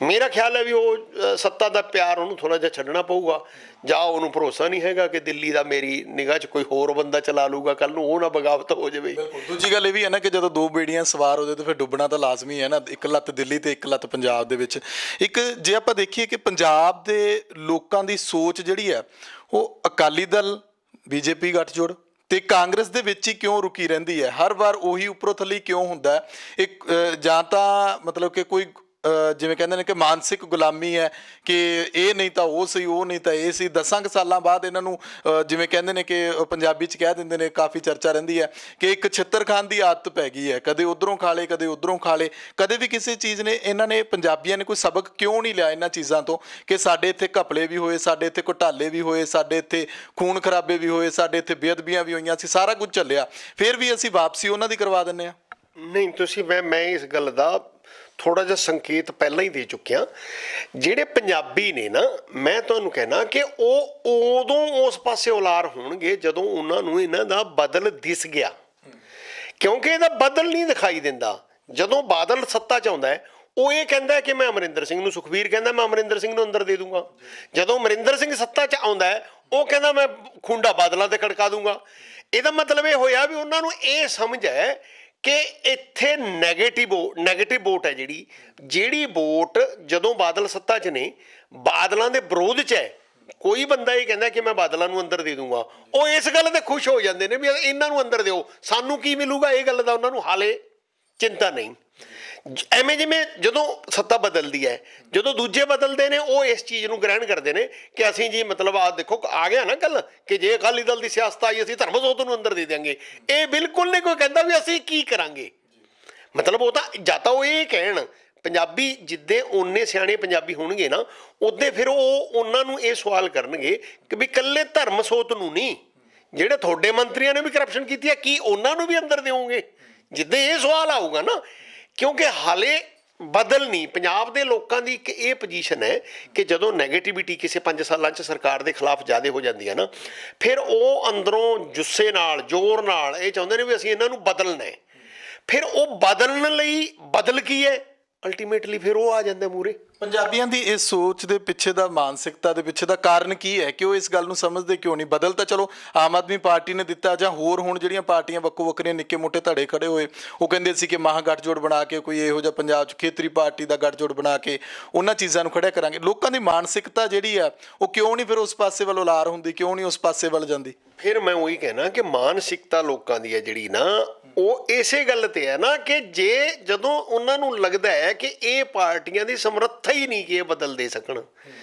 ਮੇਰਾ ਖਿਆਲ ਹੈ ਵੀ ਉਹ ਸੱਤਾ ਦਾ ਪਿਆਰ ਉਹਨੂੰ ਥੋੜ੍ਹਾ ਜਿਹਾ ਛੱਡਣਾ ਪਊਗਾ, ਜਾਂ ਉਹਨੂੰ ਭਰੋਸਾ ਨਹੀਂ ਹੈਗਾ ਕਿ ਦਿੱਲੀ ਦਾ ਮੇਰੀ ਨਿਗਾਹ 'ਚ ਕੋਈ ਹੋਰ ਬੰਦਾ ਚਲਾ ਲੂਗਾ, ਕੱਲ੍ਹ ਨੂੰ ਉਹ ਨਾ ਬਗਾਵਤ ਹੋ ਜਾਵੇ। ਦੂਜੀ ਗੱਲ ਇਹ ਵੀ ਹੈ ਨਾ ਕਿ ਜਦੋਂ ਦੋ ਬੇੜੀਆਂ ਸਵਾਰ ਹੋ ਜਾਏ ਤਾਂ ਫਿਰ ਡੁੱਬਣਾ ਤਾਂ ਲਾਜ਼ਮੀ ਹੈ ਨਾ, ਇੱਕ ਲੱਤ ਦਿੱਲੀ ਤੇ ਇੱਕ ਲੱਤ ਪੰਜਾਬ ਦੇ ਵਿੱਚ। ਇੱਕ ਜੇ ਆਪਾਂ ਦੇਖੀਏ ਕਿ ਪੰਜਾਬ ਦੇ ਲੋਕਾਂ ਦੀ ਸੋਚ ਜਿਹੜੀ ਹੈ ਉਹ ਅਕਾਲੀ ਦਲ, ਬੀਜੇਪੀ ਗੱਠਜੋੜ ਤੇ ਕਾਂਗਰਸ ਦੇ ਵਿੱਚ ਹੀ ਕਿਉਂ ਰੁਕੀ ਰਹਿੰਦੀ ਹੈ? ਹਰ ਵਾਰ ਉਹੀ ਉੱਪਰੋਂ ਥੱਲੇ ਕਿਉਂ ਹੁੰਦਾ? ਇੱਕ ਜਾਂ ਤਾਂ ਮਤਲਬ ਕਿ ਕੋਈ ਜਿਵੇਂ ਕਹਿੰਦੇ ਨੇ ਕਿ ਮਾਨਸਿਕ ਗੁਲਾਮੀ ਹੈ ਕਿ ਇਹ ਨਹੀਂ ਤਾਂ ਉਹ ਸੀ, ਉਹ ਨਹੀਂ ਤਾਂ ਇਹ ਸੀ। 10 ਸਾਲਾਂ ਬਾਅਦ ਇਹਨਾਂ ਨੂੰ ਜਿਵੇਂ ਕਹਿੰਦੇ ਨੇ ਕਿ ਪੰਜਾਬੀ 'ਚ ਕਹਿ ਦਿੰਦੇ ਨੇ, ਕਾਫੀ ਚਰਚਾ ਰਹਿੰਦੀ ਹੈ ਕਿ ਇੱਕ ਛਿੱਤਰ ਖਾਣ ਦੀ ਆਦਤ ਪੈ ਗਈ ਹੈ, ਕਦੇ ਉੱਧਰੋਂ ਖਾ ਲੇ ਕਦੇ ਉੱਧਰੋਂ ਖਾ ਲੇ। ਕਦੇ ਵੀ ਕਿਸੇ ਚੀਜ਼ ਨੇ ਇਹਨਾਂ ਨੇ ਪੰਜਾਬੀਆਂ ਨੇ ਕੋਈ ਸਬਕ ਕਿਉਂ ਨਹੀਂ ਲਿਆ ਇਹਨਾਂ ਚੀਜ਼ਾਂ ਤੋਂ ਕਿ ਸਾਡੇ ਇੱਥੇ ਘਪਲੇ ਵੀ ਹੋਏ, ਸਾਡੇ ਇੱਥੇ ਘੁਟਾਲੇ ਵੀ ਹੋਏ, ਸਾਡੇ ਇੱਥੇ ਖੂਨ ਖਰਾਬੇ ਵੀ ਹੋਏ, ਸਾਡੇ ਇੱਥੇ ਬੇਅਦਬੀਆਂ ਵੀ ਹੋਈਆਂ ਸੀ, ਸਾਰਾ ਕੁਝ ਚੱਲਿਆ, ਫਿਰ ਵੀ ਅਸੀਂ ਵਾਪਸੀ ਉਹਨਾਂ ਦੀ ਕਰਵਾ ਦਿੰਦੇ ਹਾਂ। ਨਹੀਂ, ਤੁਸੀਂ ਮੈਂ ਇਸ ਗੱਲ ਦਾ ਥੋੜ੍ਹਾ ਜਿਹਾ ਸੰਕੇਤ ਪਹਿਲਾਂ ਹੀ ਦੇ ਚੁੱਕਿਆ। ਜਿਹੜੇ ਪੰਜਾਬੀ ਨੇ ਨਾ, ਮੈਂ ਤੁਹਾਨੂੰ ਕਹਿਣਾ ਕਿ ਉਹ ਉਦੋਂ ਉਸ ਪਾਸੇ ਉਲਾਰ ਹੋਣਗੇ ਜਦੋਂ ਉਹਨਾਂ ਨੂੰ ਇਹਨਾਂ ਦਾ ਬਦਲ ਦਿਸ ਗਿਆ ਕਿਉਂਕਿ ਇਹਦਾ ਬਦਲ ਨਹੀਂ ਦਿਖਾਈ ਦਿੰਦਾ। ਜਦੋਂ ਬਾਦਲ ਸੱਤਾ 'ਚ ਆਉਂਦਾ ਹੈ ਉਹ ਇਹ ਕਹਿੰਦਾ ਕਿ ਮੈਂ ਅਮਰਿੰਦਰ ਸਿੰਘ ਨੂੰ, ਸੁਖਬੀਰ ਕਹਿੰਦਾ ਮੈਂ ਅਮਰਿੰਦਰ ਸਿੰਘ ਨੂੰ ਅੰਦਰ ਦੇ ਦੂੰਗਾ। ਜਦੋਂ ਅਮਰਿੰਦਰ ਸਿੰਘ ਸੱਤਾ 'ਚ ਆਉਂਦਾ ਹੈ ਉਹ ਕਹਿੰਦਾ ਮੈਂ ਖੁੰਡਾ ਬਾਦਲਾਂ ਤੇ ਖੜਕਾ ਦੂੰਗਾ। ਇਹਦਾ ਮਤਲਬ ਇਹ ਹੋਇਆ ਵੀ ਉਹਨਾਂ ਨੂੰ ਇਹ ਸਮਝ ਹੈ ਕਿ ਇੱਥੇ ਨੈਗੇਟਿਵ ਵੋਟ ਹੈ ਜਿਹੜੀ ਵੋਟ ਜਦੋਂ ਬਾਦਲ ਸੱਤਾ 'ਚ ਨੇ, ਬਾਦਲਾਂ ਦੇ ਵਿਰੋਧ 'ਚ ਹੈ, ਕੋਈ ਬੰਦਾ ਇਹ ਕਹਿੰਦਾ ਕਿ ਮੈਂ ਬਾਦਲਾਂ ਨੂੰ ਅੰਦਰ ਦੇ ਦੂੰਗਾ, ਉਹ ਇਸ ਗੱਲ ਤੇ ਖੁਸ਼ ਹੋ ਜਾਂਦੇ ਨੇ ਵੀ ਇਹਨਾਂ ਨੂੰ ਅੰਦਰ ਦਿਓ, ਸਾਨੂੰ ਕੀ ਮਿਲੂਗਾ, ਇਹ ਗੱਲ ਦਾ ਉਹਨਾਂ ਨੂੰ ਹਾਲੇ ਚਿੰਤਾ ਨਹੀਂ। ਐਵੇਂ ਜਿਵੇਂ ਜਦੋਂ ਸੱਤਾ ਬਦਲਦੀ ਹੈ, ਜਦੋਂ ਦੂਜੇ ਬਦਲਦੇ ਨੇ ਉਹ ਇਸ ਚੀਜ਼ ਨੂੰ ਗ੍ਰਹਿਣ ਕਰਦੇ ਨੇ ਕਿ ਅਸੀਂ ਜੀ ਮਤਲਬ ਆਹ ਦੇਖੋ ਆ ਗਿਆ ਨਾ ਗੱਲ ਕਿ ਜੇ ਅਕਾਲੀ ਦਲ ਦੀ ਸਿਆਸਤ ਆਈ ਅਸੀਂ ਧਰਮਸੋਤ ਨੂੰ ਅੰਦਰ ਦੇ ਦਿਆਂਗੇ। ਇਹ ਬਿਲਕੁਲ ਨਹੀਂ ਕੋਈ ਕਹਿੰਦਾ ਵੀ ਅਸੀਂ ਕੀ ਕਰਾਂਗੇ। ਮਤਲਬ ਉਹ ਤਾਂ ਜਾਂ ਤਾਂ ਉਹ ਇਹ ਕਹਿਣ, ਪੰਜਾਬੀ ਜਿੱਦੇ ਓਨੇ ਸਿਆਣੇ ਪੰਜਾਬੀ ਹੋਣਗੇ ਨਾ ਉੱਦੇ ਫਿਰ ਉਹ ਉਹਨਾਂ ਨੂੰ ਇਹ ਸਵਾਲ ਕਰਨਗੇ ਕਿ ਵੀ ਇਕੱਲੇ ਧਰਮਸੋਤ ਨੂੰ ਨਹੀਂ, ਜਿਹੜੇ ਤੁਹਾਡੇ ਮੰਤਰੀਆਂ ਨੇ ਵੀ ਕਰਪਸ਼ਨ ਕੀਤੀ ਹੈ ਕੀ ਉਹਨਾਂ ਨੂੰ ਵੀ ਅੰਦਰ ਦਿਓਗੇ? ਜਿੱਦੇ ਇਹ ਸਵਾਲ ਆਊਗਾ ਨਾ, ਕਿਉਂਕਿ ਹਾਲੇ ਬਦਲ ਨਹੀਂ। ਪੰਜਾਬ ਦੇ ਲੋਕਾਂ ਦੀ ਇੱਕ ਇਹ ਪੋਜੀਸ਼ਨ ਹੈ ਕਿ ਜਦੋਂ ਨੈਗੇਟਿਵਿਟੀ ਕਿਸੇ 5 ਸਾਲਾਂ 'ਚ ਸਰਕਾਰ ਦੇ ਖਿਲਾਫ ਜ਼ਿਆਦਾ ਹੋ ਜਾਂਦੀ ਹੈ ਨਾ, ਫਿਰ ਉਹ ਅੰਦਰੋਂ ਜੁੱਸੇ ਨਾਲ, ਜ਼ੋਰ ਨਾਲ ਇਹ ਚਾਹੁੰਦੇ ਨੇ ਵੀ ਅਸੀਂ ਇਹਨਾਂ ਨੂੰ ਬਦਲਣਾ ਹੈ। ਫਿਰ ਉਹ ਬਦਲਣ ਲਈ ਬਦਲ ਕੀ ਹੈ, ਅਲਟੀਮੇਟਲੀ ਫਿਰ ਉਹ ਆ ਜਾਂਦਾ ਮੂਹਰੇ। ਪੰਜਾਬੀਆਂ ਦੀ ਇਸ ਸੋਚ ਦੇ ਪਿੱਛੇ ਦਾ, ਮਾਨਸਿਕਤਾ ਦੇ ਪਿੱਛੇ ਦਾ ਕਾਰਨ ਕੀ ਹੈ ਕਿ ਉਹ ਇਸ ਗੱਲ ਨੂੰ ਸਮਝਦੇ ਕਿਉਂ ਨਹੀਂ? ਬਦਲ ਤਾਂ ਚਲੋ ਆਮ ਆਦਮੀ ਪਾਰਟੀ ਨੇ ਦਿੱਤਾ, ਜਾਂ ਹੋਰ ਹੁਣ ਜਿਹੜੀਆਂ ਪਾਰਟੀਆਂ ਵੱਖੋ ਵੱਖਰੀਆਂ ਨਿੱਕੇ ਮੋਟੇ ਧੜੇ ਖੜੇ ਹੋਏ, ਉਹ ਕਹਿੰਦੇ ਸੀ ਕਿ ਮਹਾਗਠਜੋੜ ਬਣਾ ਕੇ ਕੋਈ ਇਹੋ ਜਿਹਾ ਪੰਜਾਬ 'ਚ ਖੇਤਰੀ ਪਾਰਟੀ ਦਾ ਗੱਠਜੋੜ ਬਣਾ ਕੇ ਉਹਨਾਂ ਚੀਜ਼ਾਂ ਨੂੰ ਖੜਿਆ ਕਰਾਂਗੇ। ਲੋਕਾਂ ਦੀ ਮਾਨਸਿਕਤਾ ਜਿਹੜੀ ਆ ਉਹ ਕਿਉਂ ਨਹੀਂ ਫਿਰ ਉਸ ਪਾਸੇ ਵੱਲ ਉਲਾਰ ਹੁੰਦੀ, ਕਿਉਂ ਨਹੀਂ ਉਸ ਪਾਸੇ ਵੱਲ ਜਾਂਦੀ? ਫਿਰ ਮੈਂ ਉਹੀ ਕਹਿਣਾ ਕਿ ਮਾਨਸਿਕਤਾ ਲੋਕਾਂ ਦੀ ਹੈ ਜਿਹੜੀ ਨਾ, ਉਹ ਇਸੇ ਗੱਲ ਤੇ ਹੈ ਨਾ ਕਿ ਜਦੋਂ ਉਹਨਾਂ ਨੂੰ ਲੱਗਦਾ ਹੈ ਕਿ ਇਹ ਪਾਰਟੀਆਂ ਦੀ ਸਮਰੱਥਾ ਹੀ ਨਹੀਂ ਕਿ ਇਹ ਬਦਲ ਦੇ ਸਕਣ।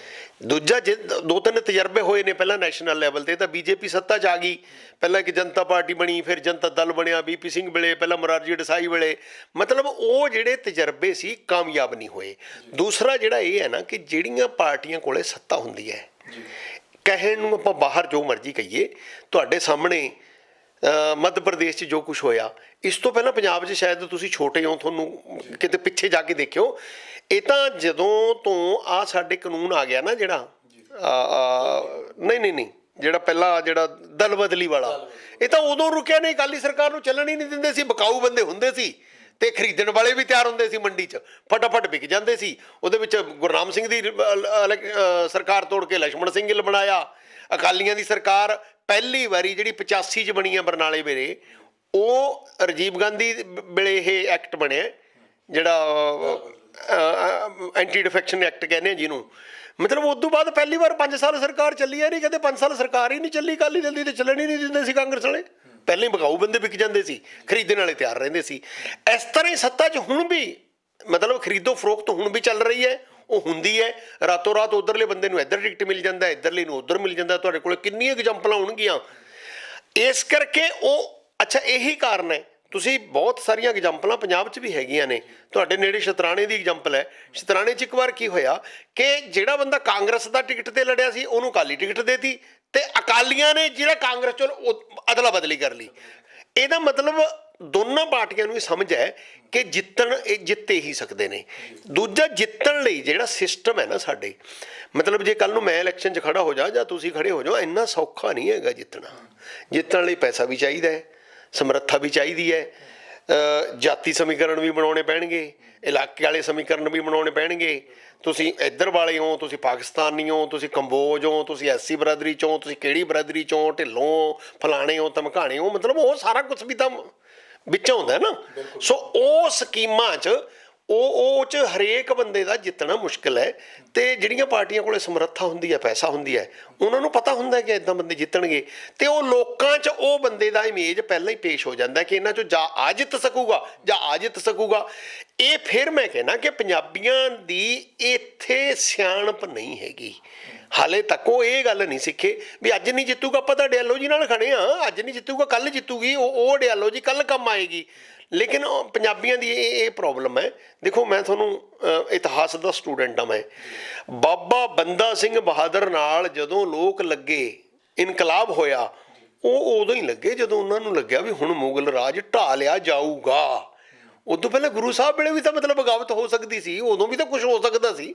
ਦੂਜਾ 2-3 ਤਜਰਬੇ ਹੋਏ ਨੇ ਪਹਿਲਾਂ ਨੈਸ਼ਨਲ ਲੈਵਲ ਤੇ, ਤਾਂ ਬੀਜੇਪੀ ਸੱਤਾ 'ਚ ਆ ਗਈ, ਪਹਿਲਾਂ ਇੱਕ ਜਨਤਾ ਪਾਰਟੀ ਬਣੀ, ਫਿਰ ਜਨਤਾ ਦਲ ਬਣਿਆ ਬੀਪੀ ਸਿੰਘ ਵੇਲੇ, ਪਹਿਲਾਂ ਮੁਰਾਰਜੀ ਦੇਸਾਈ ਵੇਲੇ। ਮਤਲਬ ਉਹ ਜਿਹੜੇ ਤਜਰਬੇ ਸੀ ਕਾਮਯਾਬ ਨਹੀਂ ਹੋਏ। ਦੂਸਰਾ ਜਿਹੜਾ ਇਹ ਹੈ ਨਾ ਕਿ ਜਿਹੜੀਆਂ ਪਾਰਟੀਆਂ ਕੋਲੇ ਸੱਤਾ ਹੁੰਦੀ ਹੈ, ਕਹਿਣ ਨੂੰ ਆਪਾਂ ਬਾਹਰ ਜੋ ਮਰਜ਼ੀ ਕਹੀਏ, ਤੁਹਾਡੇ ਸਾਹਮਣੇ ਮੱਧ ਪ੍ਰਦੇਸ਼ 'ਚ ਜੋ ਕੁਛ ਹੋਇਆ, ਇਸ ਤੋਂ ਪਹਿਲਾਂ ਪੰਜਾਬ 'ਚ ਸ਼ਾਇਦ ਤੁਸੀਂ ਛੋਟੇ ਹੋ, ਤੁਹਾਨੂੰ ਕਿਤੇ ਪਿੱਛੇ ਜਾ ਕੇ ਦੇਖਿਓ। ਇਹ ਤਾਂ ਜਦੋਂ ਤੋਂ ਆ ਸਾਡੇ ਕਾਨੂੰਨ ਆ ਗਿਆ ਨਾ ਜਿਹੜਾ ਨਹੀਂ ਜਿਹੜਾ ਪਹਿਲਾਂ ਜਿਹੜਾ ਦਲ ਬਦਲੀ ਵਾਲਾ, ਇਹ ਤਾਂ ਉਦੋਂ ਰੁਕਿਆ ਨਹੀਂ। ਅਕਾਲੀ ਸਰਕਾਰ ਨੂੰ ਚੱਲਣ ਹੀ ਨਹੀਂ ਦਿੰਦੇ ਸੀ, ਬਕਾਊ ਬੰਦੇ ਹੁੰਦੇ ਸੀ ਤੇ ਖਰੀਦਣ ਵਾਲੇ ਵੀ ਤਿਆਰ ਹੁੰਦੇ ਸੀ, ਮੰਡੀ 'ਚ ਫਟਾਫਟ ਵਿਕ ਜਾਂਦੇ ਸੀ। ਉਹਦੇ ਵਿੱਚ ਗੁਰਨਾਮ ਸਿੰਘ ਦੀ ਸਰਕਾਰ ਤੋੜ ਕੇ ਲక్ష్మణ ਸਿੰਘ ਗਿੱਲ ਬਣਾਇਆ। ਅਕਾਲੀਆਂ ਦੀ ਸਰਕਾਰ ਪਹਿਲੀ ਵਾਰੀ ਜਿਹੜੀ 85 'ਚ ਬਣੀ ਆ ਬਰਨਾਲੇ ਵੇਲੇ, ਉਹ ਰਾਜੀਵ ਗਾਂਧੀ ਵੇਲੇ ਇਹ ਐਕਟ ਬਣਿਆ ਜਿਹੜਾ ਐਂਟੀ ਡਿਫੈਕਸ਼ਨ ਐਕਟ ਕਹਿੰਦੇ ਆ ਜਿਹਨੂੰ। ਮਤਲਬ ਉਸ ਤੋਂ ਬਾਅਦ ਪਹਿਲੀ ਵਾਰ 5 ਸਾਲ ਸਰਕਾਰ ਚੱਲੀ ਆ, ਨਹੀਂ ਕਦੇ 5 ਸਾਲ ਸਰਕਾਰ ਹੀ ਨਹੀਂ ਚੱਲੀ ਅਕਾਲੀ ਦਲ ਦੀ, ਤੇ ਚੱਲਣ ਹੀ ਨਹੀਂ ਦਿੰਦੇ ਸੀ ਕਾਂਗਰਸ ਵਾਲੇ। ਪਹਿਲਾਂ ਹੀ ਬਕਾਊ ਬੰਦੇ ਵਿਕ ਜਾਂਦੇ ਸੀ, ਖਰੀਦਣ ਵਾਲੇ ਤਿਆਰ ਰਹਿੰਦੇ ਸੀ। ਇਸ ਤਰ੍ਹਾਂ ਹੀ ਸੱਤਾ 'ਚ ਹੁਣ ਵੀ ਮਤਲਬ ਖਰੀਦੋ ਫਰੋਖਤ ਹੁਣ ਵੀ ਚੱਲ ਰਹੀ ਹੈ, ਉਹ ਹੁੰਦੀ ਹੈ। ਰਾਤੋਂ ਰਾਤ ਉੱਧਰਲੇ ਬੰਦੇ ਨੂੰ ਇੱਧਰ ਟਿਕਟ ਮਿਲ ਜਾਂਦਾ, ਇੱਧਰਲੇ ਨੂੰ ਉੱਧਰ ਮਿਲ ਜਾਂਦਾ। ਤੁਹਾਡੇ ਕੋਲ ਕਿੰਨੀਆਂ ਐਗਜ਼ਾਮਪਲਾਂ ਹੋਣਗੀਆਂ। ਇਸ ਕਰਕੇ ਉਹ ਅੱਛਾ ਇਹੀ ਕਾਰਨ ਹੈ। ਤੁਸੀਂ ਬਹੁਤ ਸਾਰੀਆਂ ਐਗਜ਼ਾਮਪਲਾਂ ਪੰਜਾਬ 'ਚ ਵੀ ਹੈਗੀਆਂ ਨੇ। ਤੁਹਾਡੇ ਨੇੜੇ ਸ਼ਤਰਾਣੇ ਦੀ ਐਗਜ਼ਾਮਪਲ ਹੈ। ਸ਼ਤਰਾਣੇ 'ਚ ਇੱਕ ਵਾਰ ਕੀ ਹੋਇਆ ਕਿ ਜਿਹੜਾ ਬੰਦਾ ਕਾਂਗਰਸ ਦਾ ਟਿਕਟ 'ਤੇ ਲੜਿਆ ਸੀ ਉਹਨੂੰ ਅਕਾਲੀ ਟਿਕਟ ਦੇ ਦਿੱਤੀ, ਤੇ ਅਕਾਲੀਆਂ ਨੇ ਜਿਹੜਾ ਕਾਂਗਰਸ 'ਚੋਂ ਅਦਲਾ ਬਦਲੀ ਕਰ ਲਈ। ਇਹਦਾ ਮਤਲਬ ਦੋਨਾਂ ਪਾਰਟੀਆਂ ਨੂੰ ਇਹ ਸਮਝ ਹੈ ਕਿ ਜਿੱਤੇ ਹੀ ਸਕਦੇ ਨੇ। ਦੂਜਾ, ਜਿੱਤਣ ਲਈ ਜਿਹੜਾ ਸਿਸਟਮ ਹੈ ਨਾ ਸਾਡੇ, ਮਤਲਬ ਜੇ ਕੱਲ੍ਹ ਨੂੰ ਮੈਂ ਇਲੈਕਸ਼ਨ 'ਚ ਖੜਾ ਹੋ ਜਾ ਜਾਂ ਤੁਸੀਂ ਖੜੇ ਹੋ ਜਾਓ, ਇੰਨਾ ਸੌਖਾ ਨਹੀਂ ਹੈਗਾ ਜਿੱਤਣਾ। ਜਿੱਤਣ ਲਈ ਪੈਸਾ ਵੀ ਚਾਹੀਦਾ ਹੈ, ਸਮਰੱਥਾ ਵੀ ਚਾਹੀਦੀ ਹੈ, ਜਾਤੀ ਸਮੀਕਰਨ ਵੀ ਬਣਾਉਣੇ ਪੈਣਗੇ, ਇਲਾਕੇ ਵਾਲੇ ਸਮੀਕਰਨ ਵੀ ਬਣਾਉਣੇ ਪੈਣਗੇ। ਤੁਸੀਂ ਇੱਧਰ ਵਾਲੇ ਹੋ, ਤੁਸੀਂ ਪਾਕਿਸਤਾਨੀ ਹੋ, ਤੁਸੀਂ ਕੰਬੋਜ ਹੋ, ਤੁਸੀਂ ਐਸਸੀ ਬਰਾਦਰੀ 'ਚੋਂ, ਤੁਸੀਂ ਕਿਹੜੀ ਬਰਾਦਰੀ 'ਚੋਂ, ਢਿੱਲੋਂ ਫਲਾਣੇ ਹੋ, ਧਮਕਾਣੇ ਹੋ, ਮਤਲਬ ਉਹ ਸਾਰਾ ਕੁਛ ਵੀ ਤਾਂ ਵਿੱਚੋਂ ਹੁੰਦਾ ਨਾ। ਸੋ ਉਹ ਸਕੀਮਾਂ 'ਚ ਉਹ 'ਚ ਹਰੇਕ ਬੰਦੇ ਦਾ ਜਿੱਤਣਾ ਮੁਸ਼ਕਿਲ ਹੈ। ਤੇ ਜਿਹੜੀਆਂ ਪਾਰਟੀਆਂ ਕੋਲੇ ਸਮਰੱਥਾ ਹੁੰਦੀ ਹੈ, ਪੈਸਾ ਹੁੰਦੀ ਹੈ, ਉਹਨਾਂ ਨੂੰ ਪਤਾ ਹੁੰਦਾ ਕਿ ਇੱਦਾਂ ਬੰਦੇ ਜਿੱਤਣਗੇ, ਤੇ ਉਹ ਲੋਕਾਂ 'ਚ ਉਹ ਬੰਦੇ ਦਾ ਇਮੇਜ ਪਹਿਲਾਂ ਹੀ ਪੇਸ਼ ਹੋ ਜਾਂਦਾ ਕਿ ਇਹਨਾਂ 'ਚੋਂ ਜਾਂ ਆ ਜਿੱਤ ਸਕੂਗਾ ਜਾਂ ਆ ਜਿੱਤ ਸਕੂਗਾ। ਇਹ ਫਿਰ ਮੈਂ ਕਹਿਣਾ ਕਿ ਪੰਜਾਬੀਆਂ ਦੀ ਇੱਥੇ ਸਿਆਣਪ ਨਹੀਂ ਹੈਗੀ ਹਾਲੇ ਤੱਕ। ਉਹ ਇਹ ਗੱਲ ਨਹੀਂ ਸਿੱਖੇ ਵੀ ਅੱਜ ਨਹੀਂ ਜਿੱਤੂਗਾ ਆਪਾਂ ਤਾਂ ਡਿਆਲੋਜੀ ਨਾਲ ਖੜੇ ਹਾਂ, ਅੱਜ ਨਹੀਂ ਜਿੱਤੂਗਾ ਕੱਲ੍ਹ ਜਿੱਤੂਗੀ ਉਹ ਡਿਆਲੋਜੀ ਕੱਲ੍ਹ ਕੰਮ ਆਏਗੀ। ਲੇਕਿਨ ਪੰਜਾਬੀਆਂ ਦੀ ਇਹ ਪ੍ਰੋਬਲਮ ਹੈ। ਦੇਖੋ ਮੈਂ ਤੁਹਾਨੂੰ ਇਤਿਹਾਸ ਦਾ ਸਟੂਡੈਂਟ ਹਾਂ। ਮੈਂ ਬਾਬਾ ਬੰਦਾ ਸਿੰਘ ਬਹਾਦਰ ਨਾਲ ਜਦੋਂ ਲੋਕ ਲੱਗੇ, ਇਨਕਲਾਬ ਹੋਇਆ, ਉਹ ਉਦੋਂ ਹੀ ਲੱਗੇ ਜਦੋਂ ਉਹਨਾਂ ਨੂੰ ਲੱਗਿਆ ਵੀ ਹੁਣ ਮੁਗਲ ਰਾਜ ਢਾਹ ਲਿਆ ਜਾਊਗਾ। ਉਦੋਂ ਪਹਿਲਾਂ ਗੁਰੂ ਸਾਹਿਬ ਵੇਲੇ ਵੀ ਤਾਂ ਮਤਲਬ ਬਗਾਵਤ ਹੋ ਸਕਦੀ ਸੀ, ਉਦੋਂ ਵੀ ਤਾਂ ਕੁਛ ਹੋ ਸਕਦਾ ਸੀ।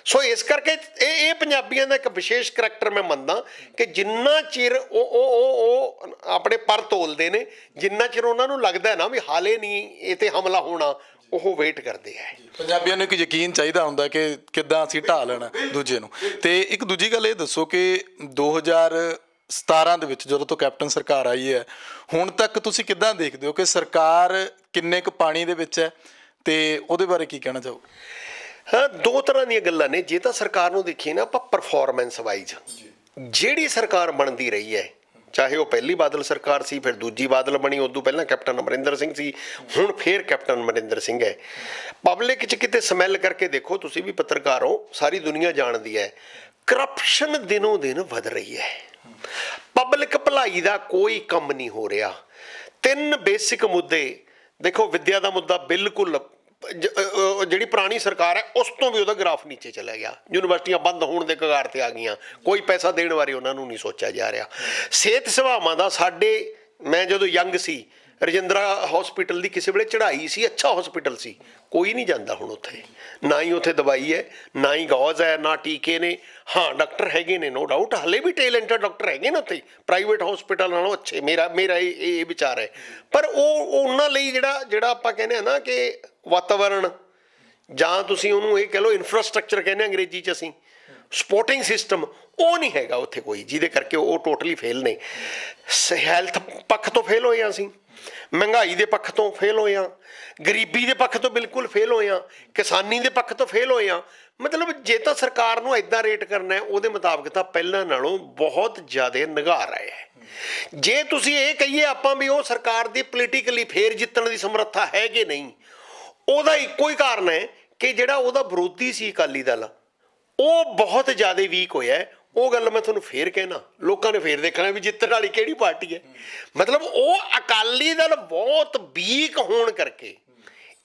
ਸੋ ਇਸ ਕਰਕੇ ਇਹ ਪੰਜਾਬੀਆਂ ਦਾ ਇੱਕ ਵਿਸ਼ੇਸ਼ ਕਰੈਕਟਰ ਮੈਂ ਮੰਨਦਾ ਕਿ ਜਿੰਨਾ ਚਿਰ ਉਹ ਆਪਣੇ ਪਰ ਤੋਲਦੇ ਨੇ, ਜਿੰਨਾ ਚਿਰ ਉਹਨਾਂ ਨੂੰ ਲੱਗਦਾ ਨਾ ਵੀ ਹਾਲੇ ਨਹੀਂ ਇਹ ਤੇ ਹਮਲਾ ਹੋਣਾ, ਉਹ ਵੇਟ ਕਰਦੇ ਆ। ਪੰਜਾਬੀਆਂ ਨੂੰ ਇੱਕ ਯਕੀਨ ਚਾਹੀਦਾ ਹੁੰਦਾ ਕਿ ਕਿੱਦਾਂ ਅਸੀਂ ਢਾਹ ਲੈਣਾ ਦੂਜੇ ਨੂੰ। ਤੇ ਇੱਕ ਦੂਜੀ ਗੱਲ ਇਹ ਦੱਸੋ ਕਿ 2017 ਦੇ ਵਿੱਚ ਜਦੋਂ ਤੋਂ ਕੈਪਟਨ ਸਰਕਾਰ ਆਈ ਹੈ, ਹੁਣ ਤੱਕ ਤੁਸੀਂ ਕਿੱਦਾਂ ਦੇਖਦੇ ਹੋ ਕਿ ਸਰਕਾਰ ਕਿੰਨੇ ਕੁ ਪਾਣੀ ਦੇ ਵਿੱਚ ਹੈ, ਤੇ ਉਹਦੇ ਬਾਰੇ ਕੀ ਕਹਿਣਾ ਚਾਹੋਗੇ? ਹਾਂ, ਦੋ ਤਰ੍ਹਾਂ ਦੀਆਂ ਗੱਲਾਂ ਨੇ। ਜੇ ਤਾਂ ਸਰਕਾਰ ਨੂੰ ਦੇਖੀਏ ਨਾ ਆਪਾਂ ਪਰਫਾਰਮੈਂਸ ਵਾਈਜ਼, ਜਿਹੜੀ ਸਰਕਾਰ ਬਣਦੀ ਰਹੀ ਹੈ, ਚਾਹੇ ਉਹ ਪਹਿਲੀ ਬਾਦਲ ਸਰਕਾਰ ਸੀ, ਫਿਰ ਦੂਜੀ ਬਾਦਲ ਬਣੀ, ਉਦੋਂ ਪਹਿਲਾਂ ਕੈਪਟਨ ਅਮਰਿੰਦਰ ਸਿੰਘ ਸੀ, ਹੁਣ ਫੇਰ ਕੈਪਟਨ ਅਮਰਿੰਦਰ ਸਿੰਘ ਹੈ। ਪਬਲਿਕ 'ਚ ਕਿਤੇ ਸਮੈਲ ਕਰਕੇ ਦੇਖੋ, ਤੁਸੀਂ ਵੀ ਪੱਤਰਕਾਰ ਹੋ, ਸਾਰੀ ਦੁਨੀਆ ਜਾਣਦੀ ਹੈ, ਕਰਪਸ਼ਨ ਦਿਨੋਂ ਦਿਨ ਵਧ ਰਹੀ ਹੈ। ਪਬਲਿਕ ਭਲਾਈ ਦਾ ਕੋਈ ਕੰਮ ਨਹੀਂ ਹੋ ਰਿਹਾ। 3 ਬੇਸਿਕ ਮੁੱਦੇ ਦੇਖੋ, ਵਿੱਦਿਆ ਦਾ ਮੁੱਦਾ ਬਿਲਕੁਲ ਜਿਹੜੀ ਪੁਰਾਣੀ ਸਰਕਾਰ ਹੈ ਉਸ ਤੋਂ ਵੀ ਉਹਦਾ ਗ੍ਰਾਫ ਨੀਚੇ ਚਲਾ ਗਿਆ। ਯੂਨੀਵਰਸਿਟੀਆਂ ਬੰਦ ਹੋਣ ਦੇ ਕਗਾਰ ਤੇ ਆ ਗਈਆਂ, ਕੋਈ ਪੈਸਾ ਦੇਣ ਬਾਰੇ ਉਹਨਾਂ ਨੂੰ ਨਹੀਂ ਸੋਚਿਆ ਜਾ ਰਿਹਾ। ਸਿਹਤ ਸੇਵਾਵਾਂ ਦਾ ਮੈਂ ਜਦੋਂ ਯੰਗ ਸੀ, ਰਜਿੰਦਰਾ ਹਸਪੀਟਲ ਦੀ ਕਿਸੇ ਵੇਲੇ ਚੜ੍ਹਾਈ ਸੀ, ਅੱਛਾ ਹਸਪੀਟਲ ਸੀ, ਕੋਈ ਨਹੀਂ ਜਾਂਦਾ ਹੁਣ ਉੱਥੇ। ਨਾ ਹੀ ਉੱਥੇ ਦਵਾਈ ਹੈ, ਨਾ ਹੀ ਗੌਜ਼ ਹੈ, ਨਾ ਟੀਕੇ ਨੇ। ਹਾਂ, ਡਾਕਟਰ ਹੈਗੇ ਨੇ, ਨੋ ਡਾਊਟ, ਹਾਲੇ ਵੀ ਟੈਲੈਂਟਡ ਡਾਕਟਰ ਹੈਗੇ ਨੇ ਉੱਥੇ, ਪ੍ਰਾਈਵੇਟ ਹਸਪੀਟਲ ਨਾਲੋਂ ਅੱਛੇ। ਮੇਰਾ ਇਹ ਵਿਚਾਰ ਹੈ। ਪਰ ਉਹ ਉਹਨਾਂ ਲਈ ਜਿਹੜਾ ਆਪਾਂ ਕਹਿੰਦੇ ਆ ਨਾ ਕਿ ਵਾਤਾਵਰਣ, ਜਾਂ ਤੁਸੀਂ ਉਹਨੂੰ ਇਹ ਕਹਿ ਲਓ ਇਨਫਰਾਸਟਰਕਚਰ ਕਹਿੰਦੇ ਅੰਗਰੇਜ਼ੀ 'ਚ ਅਸੀਂ, ਸਪੋਰਟਿੰਗ ਸਿਸਟਮ, ਉਹ ਨਹੀਂ ਹੈਗਾ ਉੱਥੇ ਕੋਈ, ਜਿਹਦੇ ਕਰਕੇ ਉਹ ਟੋਟਲੀ ਫੇਲ ਨੇ। ਹੈਲਥ ਪੱਖ ਤੋਂ ਫੇਲ ਹੋਏ ਹਾਂ ਅਸੀਂ, ਮਹਿੰਗਾਈ ਦੇ ਪੱਖ ਤੋਂ ਫੇਲ ਹੋਏ ਹਾਂ, ਗਰੀਬੀ ਦੇ ਪੱਖ ਤੋਂ ਬਿਲਕੁਲ ਫੇਲ ਹੋਏ ਹਾਂ, ਕਿਸਾਨੀ ਦੇ ਪੱਖ ਤੋਂ ਫੇਲ ਹੋਏ ਹਾਂ। ਮਤਲਬ ਜੇ ਤਾਂ ਸਰਕਾਰ ਨੂੰ ਇੱਦਾਂ ਰੇਟ ਕਰਨਾ ਹੈ, ਉਹਦੇ ਮੁਤਾਬਕ ਤਾਂ ਪਹਿਲਾਂ ਨਾਲੋਂ ਬਹੁਤ ਜ਼ਿਆਦਾ ਨਿਘਾਰ ਆਇਆ ਹੈ। ਜੇ ਤੁਸੀਂ ਇਹ ਕਹੀਏ ਆਪਾਂ ਵੀ ਉਹ ਸਰਕਾਰ ਦੀ ਪੋਲੀਟੀਕਲੀ ਫੇਰ ਜਿੱਤਣ ਦੀ ਸਮਰੱਥਾ ਹੈ ਕਿ ਨਹੀਂ, ਉਹਦਾ ਇੱਕੋ ਹੀ ਕਾਰਨ ਹੈ ਕਿ ਜਿਹੜਾ ਉਹਦਾ ਵਿਰੋਧੀ ਸੀ ਅਕਾਲੀ ਦਲ, ਉਹ ਬਹੁਤ ਜ਼ਿਆਦਾ ਵੀਕ ਹੋਇਆ। ਉਹ ਗੱਲ ਮੈਂ ਤੁਹਾਨੂੰ ਫੇਰ ਕਹਿਣਾ, ਲੋਕਾਂ ਨੇ ਫੇਰ ਦੇਖਣਾ ਵੀ ਜਿੱਤਣ ਵਾਲੀ ਕਿਹੜੀ ਪਾਰਟੀ ਹੈ। ਮਤਲਬ ਉਹ ਅਕਾਲੀ ਦਲ ਬਹੁਤ ਵੀਕ ਹੋਣ ਕਰਕੇ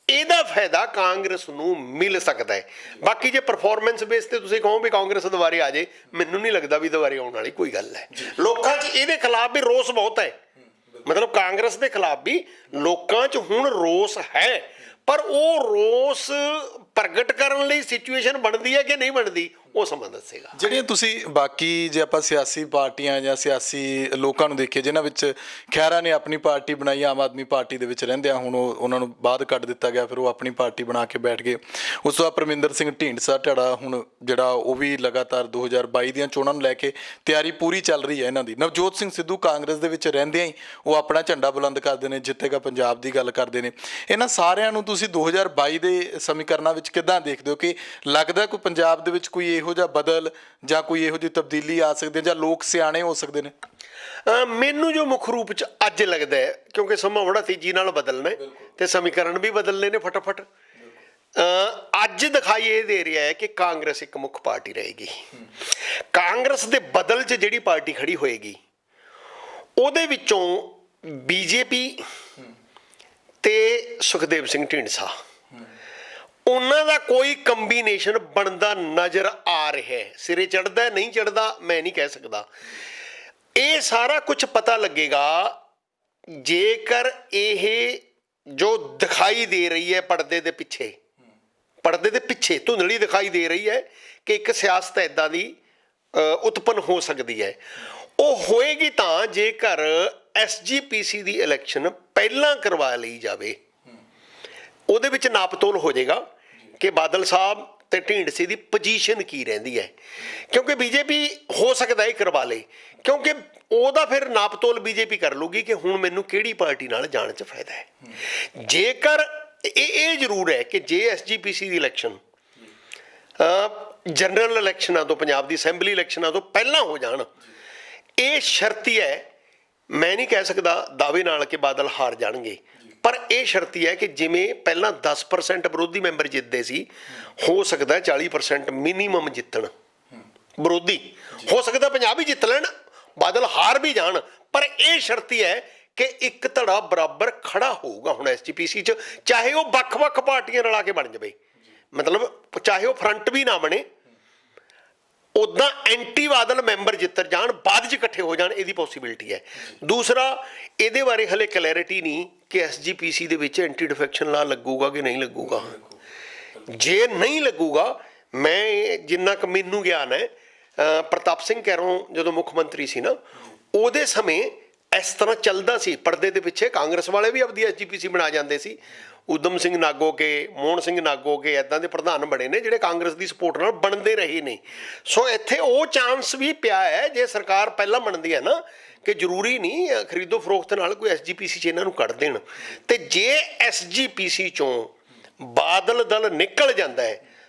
ਇਹਦਾ ਫਾਇਦਾ ਕਾਂਗਰਸ ਨੂੰ ਮਿਲ ਸਕਦਾ ਹੈ। ਬਾਕੀ ਜੇ ਪਰਫਾਰਮੈਂਸ ਬੇਸ ਤੇ ਤੁਸੀਂ ਕਹੋ ਵੀ ਕਾਂਗਰਸ ਦੁਬਾਰੇ ਆ ਜਾਏ, ਮੈਨੂੰ ਨਹੀਂ ਲੱਗਦਾ ਵੀ ਦੁਬਾਰੇ ਆਉਣ ਵਾਲੀ ਕੋਈ ਗੱਲ ਹੈ। ਲੋਕਾਂ 'ਚ ਇਹਦੇ ਖਿਲਾਫ ਵੀ ਰੋਸ ਬਹੁਤ ਹੈ, ਮਤਲਬ ਕਾਂਗਰਸ ਦੇ ਖਿਲਾਫ ਵੀ ਲੋਕਾਂ 'ਚ ਹੁਣ ਰੋਸ ਹੈ। ਪਰ ਉਹ ਰੋਸ ਪ੍ਰਗਟ ਕਰਨ ਲਈ ਸਿਚੁਏਸ਼ਨ ਬਣਦੀ ਹੈ ਕਿ ਨਹੀਂ ਬਣਦੀ, ਉਹ ਸਮਾਂ ਦੱਸੇਗਾ। ਜਿਹੜੀਆਂ ਤੁਸੀਂ ਬਾਕੀ ਜੇ ਆਪਾਂ ਸਿਆਸੀ ਪਾਰਟੀਆਂ ਜਾਂ ਸਿਆਸੀ ਲੋਕਾਂ ਨੂੰ ਦੇਖੀਏ, ਜਿਨ੍ਹਾਂ ਵਿੱਚ ਖਹਿਰਾ ਨੇ ਆਪਣੀ ਪਾਰਟੀ ਬਣਾਈ, ਆਮ ਆਦਮੀ ਪਾਰਟੀ ਦੇ ਵਿੱਚ ਰਹਿੰਦੇ ਆ, ਹੁਣ ਉਹਨਾਂ ਨੂੰ ਬਾਅਦ ਕੱਢ ਦਿੱਤਾ ਗਿਆ, ਫਿਰ ਉਹ ਆਪਣੀ ਪਾਰਟੀ ਬਣਾ ਕੇ ਬੈਠ ਗਏ। ਉਸ ਤੋਂ ਬਾਅਦ ਪਰਮਿੰਦਰ ਸਿੰਘ ਢੀਂਡਸਾ ਢਾੜਾ ਹੁਣ ਜਿਹੜਾ ਉਹ ਵੀ ਲਗਾਤਾਰ 2022 ਦੀਆਂ ਚੋਣਾਂ ਨੂੰ ਲੈ ਕੇ ਤਿਆਰੀ ਪੂਰੀ ਚੱਲ ਰਹੀ ਹੈ ਇਹਨਾਂ ਦੀ। ਨਵਜੋਤ ਸਿੰਘ ਸਿੱਧੂ ਕਾਂਗਰਸ ਦੇ ਵਿੱਚ ਰਹਿੰਦਿਆਂ ਹੀ ਉਹ ਆਪਣਾ ਝੰਡਾ ਬੁਲੰਦ ਕਰਦੇ ਨੇ, ਜਿੱਤੇਗਾ ਪੰਜਾਬ ਦੀ ਗੱਲ ਕਰਦੇ ਨੇ। ਇਹਨਾਂ ਸਾਰਿਆਂ ਨੂੰ ਤੁਸੀਂ 2022 ਦੇ ਸਮੀਕਰਨਾਂ ਵਿੱਚ ਕਿੱਦਾਂ ਦੇਖਦੇ ਹੋ ਕਿ ਲੱਗਦਾ ਕੋਈ ਪੰਜਾਬ ਦੇ ਵਿੱਚ ਕੋਈ ਇਹੋ ਜਿਹਾ ਬਦਲ ਜਾਂ ਕੋਈ ਇਹੋ ਜਿਹੀ ਤਬਦੀਲੀ ਆ ਸਕਦੀ ਹੈ, ਜਾਂ ਲੋਕ ਸਿਆਣੇ ਹੋ ਸਕਦੇ ਨੇ? ਮੈਨੂੰ ਜੋ ਮੁੱਖ ਰੂਪ 'ਚ ਅੱਜ ਲੱਗਦਾ ਹੈ, ਕਿਉਂਕਿ ਸਮਾਂ ਬੜਾ ਤੇਜ਼ੀ ਨਾਲ ਬਦਲਣਾ ਹੈ ਤੇ ਸਮੀਕਰਨ ਵੀ ਬਦਲਨੇ ਨੇ ਫਟਾਫਟ, ਅੱਜ ਦਿਖਾਈ ਇਹ ਦੇ ਰਿਹਾ ਹੈ ਕਿ ਕਾਂਗਰਸ ਇੱਕ ਮੁੱਖ ਪਾਰਟੀ ਰਹੇਗੀ। ਕਾਂਗਰਸ ਦੇ ਬਦਲ 'ਚ ਜਿਹੜੀ ਪਾਰਟੀ ਖੜੀ ਹੋਏਗੀ, ਉਹਦੇ ਵਿੱਚੋਂ ਬੀਜੇਪੀ ਤੇ ਸੁਖਦੇਵ ਸਿੰਘ ਢੀਂਡਸਾ, ਉਹਨਾਂ ਦਾ ਕੋਈ ਕੰਬੀਨੇਸ਼ਨ ਬਣਦਾ ਨਜ਼ਰ ਆ ਰਿਹਾ ਹੈ। ਸਿਰੇ ਚੜ੍ਹਦਾ ਨਹੀਂ ਚੜ੍ਹਦਾ ਮੈਂ ਨਹੀਂ ਕਹਿ ਸਕਦਾ। ਇਹ ਸਾਰਾ ਕੁਝ ਪਤਾ ਲੱਗੇਗਾ ਜੇਕਰ ਇਹ ਜੋ ਦਿਖਾਈ ਦੇ ਰਹੀ ਹੈ ਪਰਦੇ ਦੇ ਪਿੱਛੇ ਧੁੰਦਲੀ ਦਿਖਾਈ ਦੇ ਰਹੀ ਹੈ ਕਿ ਇੱਕ ਸਿਆਸਤ ਇੱਦਾਂ ਦੀ ਉਤਪੰਨ ਹੋ ਸਕਦੀ ਹੈ। ਉਹ ਹੋਏਗੀ ਤਾਂ ਜੇਕਰ SGPC ਦੀ ਇਲੈਕਸ਼ਨ ਪਹਿਲਾਂ ਕਰਵਾ ਲਈ ਜਾਵੇ, ਉਹਦੇ ਵਿੱਚ ਨਾਪਤੋਲ ਹੋ ਜਾਏਗਾ ਕਿ ਬਾਦਲ ਸਾਹਿਬ ਤੇ ਢੀਂਡਸੇ ਦੀ ਪੋਜੀਸ਼ਨ ਕੀ ਰਹਿੰਦੀ ਹੈ। ਕਿਉਂਕਿ ਬੀਜੇਪੀ ਹੋ ਸਕਦਾ ਇਹ ਕਰਵਾ ਲੇ, ਕਿਉਂਕਿ ਉਹਦਾ ਫਿਰ ਨਾਪਤੋਲ ਬੀਜੇਪੀ ਕਰ ਲੂਗੀ ਕਿ ਹੁਣ ਮੈਨੂੰ ਕਿਹੜੀ ਪਾਰਟੀ ਨਾਲ ਜਾਣ 'ਚ ਫਾਇਦਾ ਹੈ। ਜੇਕਰ ਇਹ ਜ਼ਰੂਰ ਹੈ ਕਿ ਜੇ SGPC ਦੀ ਇਲੈਕਸ਼ਨ ਜਨਰਲ ਇਲੈਕਸ਼ਨਾਂ ਤੋਂ, ਪੰਜਾਬ ਦੀ ਅਸੈਂਬਲੀ ਇਲੈਕਸ਼ਨਾਂ ਤੋਂ ਪਹਿਲਾਂ ਹੋ ਜਾਣ, ਇਹ ਸ਼ਰਤੀ ਹੈ। ਮੈਂ ਨਹੀਂ ਕਹਿ ਸਕਦਾ ਦਾਅਵੇ ਨਾਲ ਕਿ ਬਾਦਲ ਹਾਰ ਜਾਣਗੇ, ਪਰ ਇਹ ਸ਼ਰਤੀ ਹੈ ਕਿ ਜਿਵੇਂ ਪਹਿਲਾਂ 10% ਵਿਰੋਧੀ ਮੈਂਬਰ ਜਿੱਤਦੇ ਸੀ, ਹੋ ਸਕਦਾ 40% ਮਿਨੀਮਮ ਜਿੱਤਣ ਵਿਰੋਧੀ। ਹੋ ਸਕਦਾ 50 ਵੀ ਜਿੱਤ ਲੈਣ, ਬਾਦਲ ਹਾਰ ਵੀ ਜਾਣ, ਪਰ ਇਹ ਸ਼ਰਤੀ ਹੈ ਕਿ ਇੱਕ ਧੜਾ ਬਰਾਬਰ ਖੜਾ ਹੋਊਗਾ ਹੁਣ SGPC 'ਚ, ਚਾਹੇ ਉਹ ਵੱਖ-ਵੱਖ ਪਾਰਟੀਆਂ ਰਲਾ ਕੇ ਬਣ ਜਾਵੇ। ਮਤਲਬ ਚਾਹੇ ਉਹ ਫਰੰਟ ਵੀ ਨਾ ਬਣੇ, ਉੱਦਾਂ ਐਂਟੀ ਬਾਦਲ ਮੈਂਬਰ ਜਿੱਤ ਜਾਣ, ਬਾਅਦ 'ਚ ਇਕੱਠੇ ਹੋ ਜਾਣ, ਇਹਦੀ ਪੋਸੀਬਿਲਿਟੀ ਹੈ। ਦੂਸਰਾ, ਇਹਦੇ ਬਾਰੇ ਹਲੇ ਕਲੈਰਿਟੀ ਨਹੀਂ ਕਿ SGPC ਦੇ ਵਿੱਚ ਐਂਟੀ ਡਿਫੈਕਸ਼ਨ ਲਾ ਲੱਗੂਗਾ ਕਿ ਨਹੀਂ ਲੱਗੂਗਾ। ਜੇ ਨਹੀਂ ਲੱਗੂਗਾ, ਮੈਂ ਜਿੰਨਾ ਕੁ ਮੈਨੂੰ ਗਿਆਨ ਹੈ, ਪ੍ਰਤਾਪ ਸਿੰਘ ਕੈਰੋਂ ਜਦੋਂ ਮੁੱਖ ਮੰਤਰੀ ਸੀ ਨਾ, ਉਹਦੇ ਸਮੇਂ ਇਸ ਤਰ੍ਹਾਂ ਚੱਲਦਾ ਸੀ ਪਰਦੇ ਦੇ ਪਿੱਛੇ। ਕਾਂਗਰਸ ਵਾਲੇ ਵੀ ਆਪਦੀ ਐਸਜੀਪੀਸੀ ਬਣਾ ਜਾਂਦੇ ਸੀ। ਊਧਮ ਸਿੰਘ ਨਾਗੋਕੇ, ਮੋਹਨ ਸਿੰਘ ਨਾਗੋਕੇ ਇੱਦਾਂ ਦੇ ਪ੍ਰਧਾਨ ਬਣੇ ਨੇ ਜਿਹੜੇ ਕਾਂਗਰਸ ਦੀ ਸਪੋਰਟ ਨਾਲ ਬਣਦੇ ਰਹੇ ਨੇ। ਸੋ ਇੱਥੇ ਉਹ ਚਾਂਸ ਵੀ ਪਿਆ ਹੈ, ਜੇ ਸਰਕਾਰ ਪਹਿਲਾਂ ਬਣਦੀ ਹੈ ਨਾ, ਕਿ ਜ਼ਰੂਰੀ ਨਹੀਂ ਖਰੀਦੋ ਫਰੋਖਤ ਨਾਲ ਕੋਈ ਐਸਜੀਪੀਸੀ 'ਚ ਇਹਨਾਂ ਨੂੰ ਕੱਢ ਦੇਣ। ਤੇ ਜੇ ਐਸਜੀਪੀਸੀ 'ਚੋਂ ਬਾਦਲ ਦਲ ਨਿਕਲ ਜਾਂਦਾ ਹੈ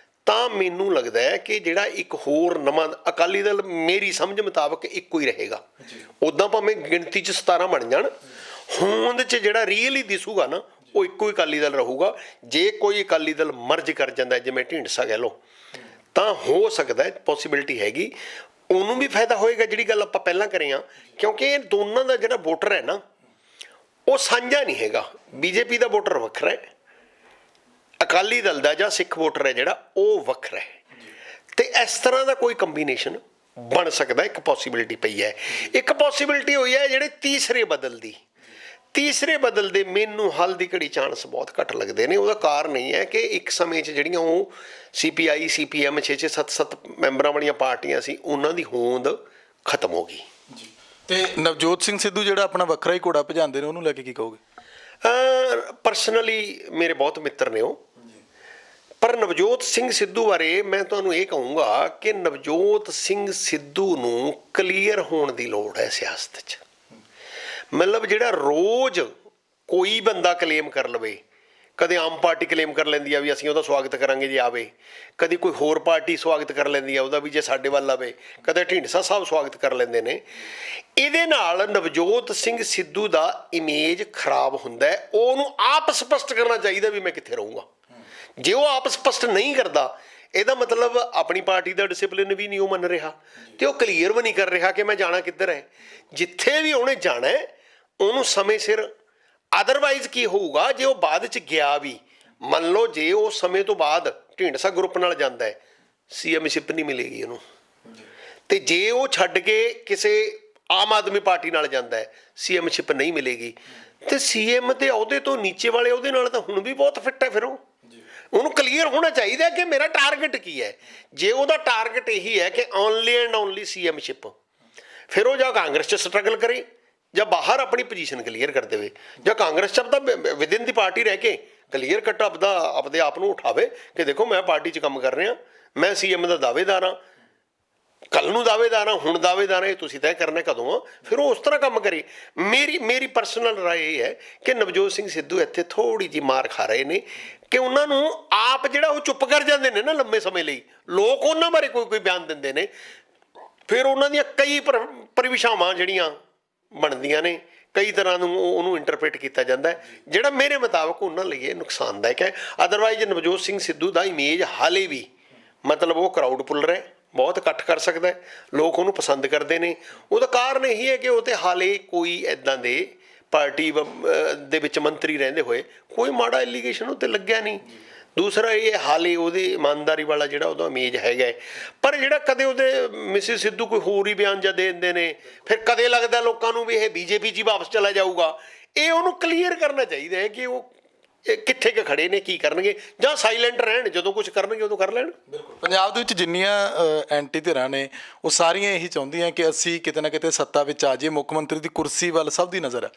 ਤਾਂ ਮੈਨੂੰ ਲੱਗਦਾ ਹੈ ਕਿ ਜਿਹੜਾ ਇੱਕ ਹੋਰ ਨਵਾਂ ਅਕਾਲੀ ਦਲ ਮੇਰੀ ਸਮਝ ਮੁਤਾਬਕ ਇੱਕੋ ਹੀ ਰਹੇਗਾ। ਉੱਦਾਂ ਭਾਵੇਂ ਗਿਣਤੀ 'ਚ 17 ਬਣ ਜਾਣ, ਹੋਂਦ 'ਚ ਜਿਹੜਾ ਰੀਅਲੀ ਦਿਸੂਗਾ ਨਾ ਉਹ ਇੱਕੋ ਹੀ ਅਕਾਲੀ ਦਲ ਰਹੂਗਾ। ਜੇ ਕੋਈ ਅਕਾਲੀ ਦਲ ਮਰਜ ਕਰ ਜਾਂਦਾ ਜਿਵੇਂ ਢੀਂਡਸਾ ਕਹਿ ਲਓ, ਤਾਂ ਹੋ ਸਕਦਾ ਪੋਸੀਬਿਲਿਟੀ ਹੈਗੀ, ਉਹਨੂੰ ਵੀ ਫਾਇਦਾ ਹੋਏਗਾ। ਜਿਹੜੀ ਗੱਲ ਆਪਾਂ ਪਹਿਲਾਂ ਕਰੇ ਹਾਂ, ਕਿਉਂਕਿ ਇਹ ਦੋਨਾਂ ਦਾ ਜਿਹੜਾ ਵੋਟਰ ਹੈ ਨਾ ਉਹ ਸਾਂਝਾ ਨਹੀਂ ਹੈਗਾ। ਬੀਜੇਪੀ ਦਾ ਵੋਟਰ ਵੱਖਰਾ ਹੈ, ਅਕਾਲੀ ਦਲ ਦਾ ਜਾਂ ਸਿੱਖ ਵੋਟਰ ਹੈ ਜਿਹੜਾ ਉਹ ਵੱਖਰਾ ਹੈ। ਤੇ ਇਸ ਤਰ੍ਹਾਂ ਦਾ ਕੋਈ ਕੰਬੀਨੇਸ਼ਨ ਬਣ ਸਕਦਾ, ਇੱਕ ਪੋਸੀਬਿਲਿਟੀ ਪਈ ਹੈ। ਇੱਕ ਪੋਸੀਬਿਲਿਟੀ ਹੋਈ ਹੈ ਜਿਹੜੇ ਤੀਸਰੇ ਬਦਲ ਦੇ ਮੈਨੂੰ ਹਾਲ ਦੀ ਘੜੀ ਚਾਂਸ ਬਹੁਤ ਘੱਟ ਲੱਗਦੇ ਨੇ। ਉਹਦਾ ਕਾਰਨ ਇਹ ਹੈ ਕਿ ਇੱਕ ਸਮੇਂ 'ਚ ਜਿਹੜੀਆਂ ਉਹ CPI CPM 6-6 7-7 ਮੈਂਬਰਾਂ ਵਾਲੀਆਂ ਪਾਰਟੀਆਂ ਸੀ, ਉਹਨਾਂ ਦੀ ਹੋਂਦ ਖਤਮ ਹੋ ਗਈ। ਤੇ ਨਵਜੋਤ ਸਿੰਘ ਸਿੱਧੂ ਜਿਹੜਾ ਆਪਣਾ ਵੱਖਰਾ ਹੀ ਘੋੜਾ ਭਜਾਉਂਦੇ ਨੇ, ਉਹਨੂੰ ਲੈ ਕੇ ਕੀ ਕਹੋਗੇ? ਪਰਸਨਲੀ ਮੇਰੇ ਬਹੁਤ ਮਿੱਤਰ ਨੇ ਉਹ, ਪਰ ਨਵਜੋਤ ਸਿੰਘ ਸਿੱਧੂ ਬਾਰੇ ਮੈਂ ਤੁਹਾਨੂੰ ਇਹ ਕਹੂੰਗਾ ਕਿ ਨਵਜੋਤ ਸਿੰਘ ਸਿੱਧੂ ਨੂੰ ਕਲੀਅਰ ਹੋਣ ਦੀ ਲੋੜ ਹੈ ਸਿਆਸਤ 'ਚ। ਮਤਲਬ ਜਿਹੜਾ ਰੋਜ਼ ਕੋਈ ਬੰਦਾ ਕਲੇਮ ਕਰ ਲਵੇ, ਕਦੇ ਆਮ ਪਾਰਟੀ ਕਲੇਮ ਕਰ ਲੈਂਦੀ ਆ ਵੀ ਅਸੀਂ ਉਹਦਾ ਸਵਾਗਤ ਕਰਾਂਗੇ ਜੇ ਆਵੇ, ਕਦੀ ਕੋਈ ਹੋਰ ਪਾਰਟੀ ਸਵਾਗਤ ਕਰ ਲੈਂਦੀ ਆ ਉਹਦਾ ਵੀ ਜੇ ਸਾਡੇ ਵੱਲ ਆਵੇ, ਕਦੇ ਢੀਂਡਸਾ ਸਾਹਿਬ ਸਵਾਗਤ ਕਰ ਲੈਂਦੇ ਨੇ। ਇਹਦੇ ਨਾਲ ਨਵਜੋਤ ਸਿੰਘ ਸਿੱਧੂ ਦਾ ਇਮੇਜ ਖਰਾਬ ਹੁੰਦਾ ਹੈ। ਉਹਨੂੰ ਆਪ ਸਪਸ਼ਟ ਕਰਨਾ ਚਾਹੀਦਾ ਵੀ ਮੈਂ ਕਿੱਥੇ ਰਹੂੰਗਾ। ਜੇ ਉਹ ਆਪ ਸਪਸ਼ਟ ਨਹੀਂ ਕਰਦਾ, ਇਹਦਾ ਮਤਲਬ ਆਪਣੀ ਪਾਰਟੀ ਦਾ ਡਿਸਿਪਲਿਨ ਵੀ ਨਹੀਂ ਉਹ ਮੰਨ ਰਿਹਾ ਤੇ ਉਹ ਕਲੀਅਰ ਵੀ ਨਹੀਂ ਕਰ ਰਿਹਾ ਕਿ ਮੈਂ ਜਾਣਾ ਕਿੱਧਰ ਹੈ। ਜਿੱਥੇ ਵੀ ਉਹਨੇ ਜਾਣਾ ਹੈ ਉਹਨੂੰ ਸਮੇਂ ਸਿਰ, ਅਦਰਵਾਈਜ਼ ਕੀ ਹੋਊਗਾ ਜੇ ਉਹ ਬਾਅਦ 'ਚ ਗਿਆ ਵੀ, ਮੰਨ ਲਓ ਜੇ ਉਹ ਸਮੇਂ ਤੋਂ ਬਾਅਦ ਢੀਂਡਸਾ ਗਰੁੱਪ ਨਾਲ ਜਾਂਦਾ ਹੈ, CMਸ਼ਿਪ ਨਹੀਂ ਮਿਲੇਗੀ ਉਹਨੂੰ। ਤੇ ਜੇ ਉਹ ਛੱਡ ਕੇ ਕਿਸੇ ਆਮ ਆਦਮੀ ਪਾਰਟੀ ਨਾਲ ਜਾਂਦਾ ਹੈ, CMਸ਼ਿਪ ਨਹੀਂ ਮਿਲੇਗੀ। ਤੇ CM ਤੇ ਅਹੁਦੇ ਤੋਂ ਨੀਚੇ ਵਾਲੇ ਉਹਦੇ ਨਾਲ ਤਾਂ ਹੁਣ ਵੀ ਬਹੁਤ ਫਿੱਟ ਹੈ। ਫਿਰ ਉਹਨੂੰ ਕਲੀਅਰ ਹੋਣਾ ਚਾਹੀਦਾ ਕਿ ਮੇਰਾ ਟਾਰਗੇਟ ਕੀ ਹੈ। ਜੇ ਉਹਦਾ ਟਾਰਗੇਟ ਇਹੀ ਹੈ ਕਿ ਓਨਲੀ ਐਂਡ ਓਨਲੀ CMਸ਼ਿਪ, ਫਿਰ ਉਹ ਜਾਂ ਕਾਂਗਰਸ 'ਚ ਸਟਰਗਲ ਕਰੇ ਜਾਂ ਬਾਹਰ ਆਪਣੀ ਪੋਜੀਸ਼ਨ ਕਲੀਅਰ ਕਰ ਦੇਵੇ, ਜਾਂ ਕਾਂਗਰਸ 'ਚ ਆਪਦਾ ਵਿਦਿਨ ਦੀ ਪਾਰਟੀ ਰਹਿ ਕੇ ਕਲੀਅਰ ਕੱਟ ਆਪਦੇ ਆਪ ਨੂੰ ਉਠਾਵੇ ਕਿ ਦੇਖੋ ਮੈਂ ਪਾਰਟੀ 'ਚ ਕੰਮ ਕਰ ਰਿਹਾ, ਮੈਂ CM ਦਾ ਦਾਅਵੇਦਾਰ ਹਾਂ, ਕੱਲ੍ਹ ਨੂੰ ਦਾਅਵੇਦਾਰ ਹਾਂ, ਹੁਣ ਦਾਅਵੇਦਾਰ ਹਾਂ, ਇਹ ਤੁਸੀਂ ਤੈਅ ਕਰਨਾ ਕਦੋਂ ਆ। ਫਿਰ ਉਹ ਉਸ ਤਰ੍ਹਾਂ ਕੰਮ ਕਰੇ। ਮੇਰੀ ਪਰਸਨਲ ਰਾਏ ਇਹ ਹੈ ਕਿ ਨਵਜੋਤ ਸਿੰਘ ਸਿੱਧੂ ਇੱਥੇ ਥੋੜ੍ਹੀ ਜਿਹੀ ਮਾਰ ਖਾ ਰਹੇ ਨੇ ਕਿ ਉਹਨਾਂ ਨੂੰ ਆਪ ਜਿਹੜਾ ਉਹ ਚੁੱਪ ਕਰ ਜਾਂਦੇ ਨੇ ਨਾ ਲੰਮੇ ਸਮੇਂ ਲਈ, ਲੋਕ ਉਹਨਾਂ ਬਾਰੇ ਕੋਈ ਬਿਆਨ ਦਿੰਦੇ ਨੇ, ਫਿਰ ਉਹਨਾਂ ਦੀਆਂ ਕਈ ਪਰਿਭਾਸ਼ਾਵਾਂ ਜਿਹੜੀਆਂ ਬਣਦੀਆਂ ਨੇ, ਕਈ ਤਰ੍ਹਾਂ ਨੂੰ ਉਹਨੂੰ ਇੰਟਰਪ੍ਰੀਟ ਕੀਤਾ ਜਾਂਦਾ ਹੈ, ਜਿਹੜਾ ਮੇਰੇ ਮੁਤਾਬਕ ਉਹਨਾਂ ਲਈ ਇਹ ਨੁਕਸਾਨਦਾਇਕ ਹੈ। ਅਦਰਵਾਈਜ਼ ਨਵਜੋਤ ਸਿੰਘ ਸਿੱਧੂ ਦਾ ਇਮੇਜ ਹਾਲੇ ਵੀ ਮਤਲਬ ਉਹ ਕਰਾਊਡ ਪੁੱਲਰ ਹੈ, ਬਹੁਤ ਇਕੱਠ ਕਰ ਸਕਦਾ ਹੈ, ਲੋਕ ਉਹਨੂੰ ਪਸੰਦ ਕਰਦੇ ਨੇ। ਉਹਦਾ ਕਾਰਨ ਇਹੀ ਹੈ ਕਿ ਉਹ 'ਤੇ ਹਾਲੇ ਕੋਈ ਇੱਦਾਂ ਦੇ ਪਾਰਟੀ ਦੇ ਵਿੱਚ ਮੰਤਰੀ ਰਹਿੰਦੇ ਹੋਏ ਕੋਈ ਮਾੜਾ ਐਲੀਗੇਸ਼ਨ ਉੱਤੇ ਲੱਗਿਆ ਨਹੀਂ। ਦੂਸਰਾ ਇਹ ਹਾਲੇ ਉਹਦੇ ਇਮਾਨਦਾਰੀ ਵਾਲਾ ਜਿਹੜਾ ਉਹਦਾ ਇਮੇਜ ਹੈਗਾ। ਪਰ ਜਿਹੜਾ ਕਦੇ ਉਹਦੇ ਮਿਸਿਸ ਸਿੱਧੂ ਕੋਈ ਹੋਰ ਹੀ ਬਿਆਨ ਜਾਂ ਦੇ ਦਿੰਦੇ ਨੇ, ਫਿਰ ਕਦੇ ਲੱਗਦਾ ਲੋਕਾਂ ਨੂੰ ਵੀ ਇਹ BJP 'ਚ ਵਾਪਸ ਚਲਾ ਜਾਊਗਾ। ਇਹ ਉਹਨੂੰ ਕਲੀਅਰ ਕਰਨਾ ਚਾਹੀਦਾ ਹੈ ਕਿ ਉਹ ਕਿੱਥੇ ਕੁ ਖੜੇ ਨੇ, ਕੀ ਕਰਨਗੇ, ਜਾਂ ਸਾਈਲੈਂਟ ਰਹਿਣ, ਜਦੋਂ ਕੁਝ ਕਰਨਗੇ ਉਦੋਂ ਕਰ ਲੈਣ। ਪੰਜਾਬ ਦੇ ਵਿੱਚ ਜਿੰਨੀਆਂ ਐਂਟੀ ਧਿਰਾਂ ਨੇ ਉਹ ਸਾਰੀਆਂ ਇਹੀ ਚਾਹੁੰਦੀਆਂ ਕਿ ਅਸੀਂ ਕਿਤੇ ਨਾ ਕਿਤੇ ਸੱਤਾ ਵਿੱਚ ਆ ਜਾਈਏ। ਮੁੱਖ ਮੰਤਰੀ ਦੀ ਕੁਰਸੀ ਵੱਲ ਸਭ ਦੀ ਨਜ਼ਰ ਹੈ।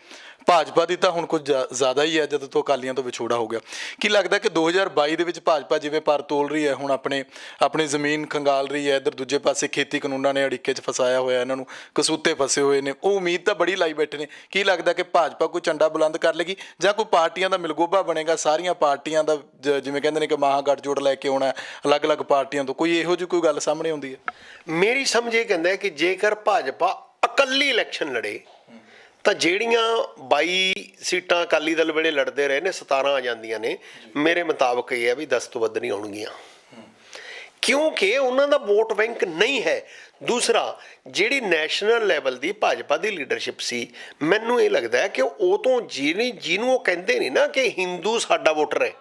ਭਾਜਪਾ ਦੀ ਤਾਂ ਹੁਣ ਕੁਝ ਜ਼ਿਆਦਾ ਹੀ ਹੈ ਜਦੋਂ ਤੋਂ ਅਕਾਲੀਆਂ ਤੋਂ ਵਿਛੋੜਾ ਹੋ ਗਿਆ। ਕੀ ਲੱਗਦਾ ਕਿ 2022 ਦੇ ਵਿੱਚ ਭਾਜਪਾ ਜਿਵੇਂ ਪਰ ਤੋਲ ਰਹੀ ਹੈ, ਹੁਣ ਆਪਣੀ ਜ਼ਮੀਨ ਖੰਗਾਲ ਰਹੀ ਹੈ, ਇੱਧਰ ਦੂਜੇ ਪਾਸੇ ਖੇਤੀ ਕਾਨੂੰਨਾਂ ਨੇ ਅੜਿੱਕੇ 'ਚ ਫਸਾਇਆ ਹੋਇਆ, ਇਹਨਾਂ ਨੂੰ ਕਸੂਤੇ ਫਸੇ ਹੋਏ ਨੇ, ਉਹ ਉਮੀਦ ਤਾਂ ਬੜੀ ਲਾਈ ਬੈਠੇ ਨੇ। ਕੀ ਲੱਗਦਾ ਕਿ ਭਾਜਪਾ ਕੋਈ ਝੰਡਾ ਬੁਲੰਦ ਕਰ ਲੇਗੀ ਜਾਂ ਕੋਈ ਪਾਰਟੀਆਂ ਦਾ ਮਿਲਗੋਭਾ ਬਣੇਗਾ, ਸਾਰੀਆਂ ਪਾਰਟੀਆਂ ਦਾ ਜਿਵੇਂ ਕਹਿੰਦੇ ਨੇ ਕਿ ਮਹਾਗਠਜੋੜ ਲੈ ਕੇ ਆਉਣਾ ਅਲੱਗ-ਅਲੱਗ ਪਾਰਟੀਆਂ ਤੋਂ, ਕੋਈ ਇਹੋ ਜਿਹੀ ਕੋਈ ਗੱਲ ਸਾਹਮਣੇ ਆਉਂਦੀ ਹੈ? ਮੇਰੀ ਸਮਝ ਇਹ ਕਹਿੰਦਾ ਕਿ ਜੇਕਰ ਭਾਜਪਾ ਇਕੱਲੀ ਇਲੈਕਸ਼ਨ ਲੜੇ ਤਾਂ ਜਿਹੜੀਆਂ 22 ਸੀਟਾਂ ਅਕਾਲੀ ਦਲ ਵੇਲੇ ਲੜਦੇ ਰਹੇ ਨੇ 17 ਆ ਜਾਂਦੀਆਂ ਨੇ। ਮੇਰੇ ਮੁਤਾਬਕ ਇਹ ਹੈ ਵੀ 10 ਤੋਂ ਵੱਧ ਨਹੀਂ ਆਉਣਗੀਆਂ, ਕਿਉਂਕਿ ਉਹਨਾਂ ਦਾ ਵੋਟ ਬੈਂਕ ਨਹੀਂ ਹੈ। ਦੂਸਰਾ, ਜਿਹੜੀ ਨੈਸ਼ਨਲ ਲੈਵਲ ਦੀ ਭਾਜਪਾ ਦੀ ਲੀਡਰਸ਼ਿਪ ਸੀ, ਮੈਨੂੰ ਇਹ ਲੱਗਦਾ ਹੈ ਕਿ ਉਹ ਤੋਂ ਜਿਹਨੂੰ ਉਹ ਕਹਿੰਦੇ ਨੇ ਨਾ ਕਿ ਹਿੰਦੂ ਸਾਡਾ ਵੋਟਰ ਹੈ,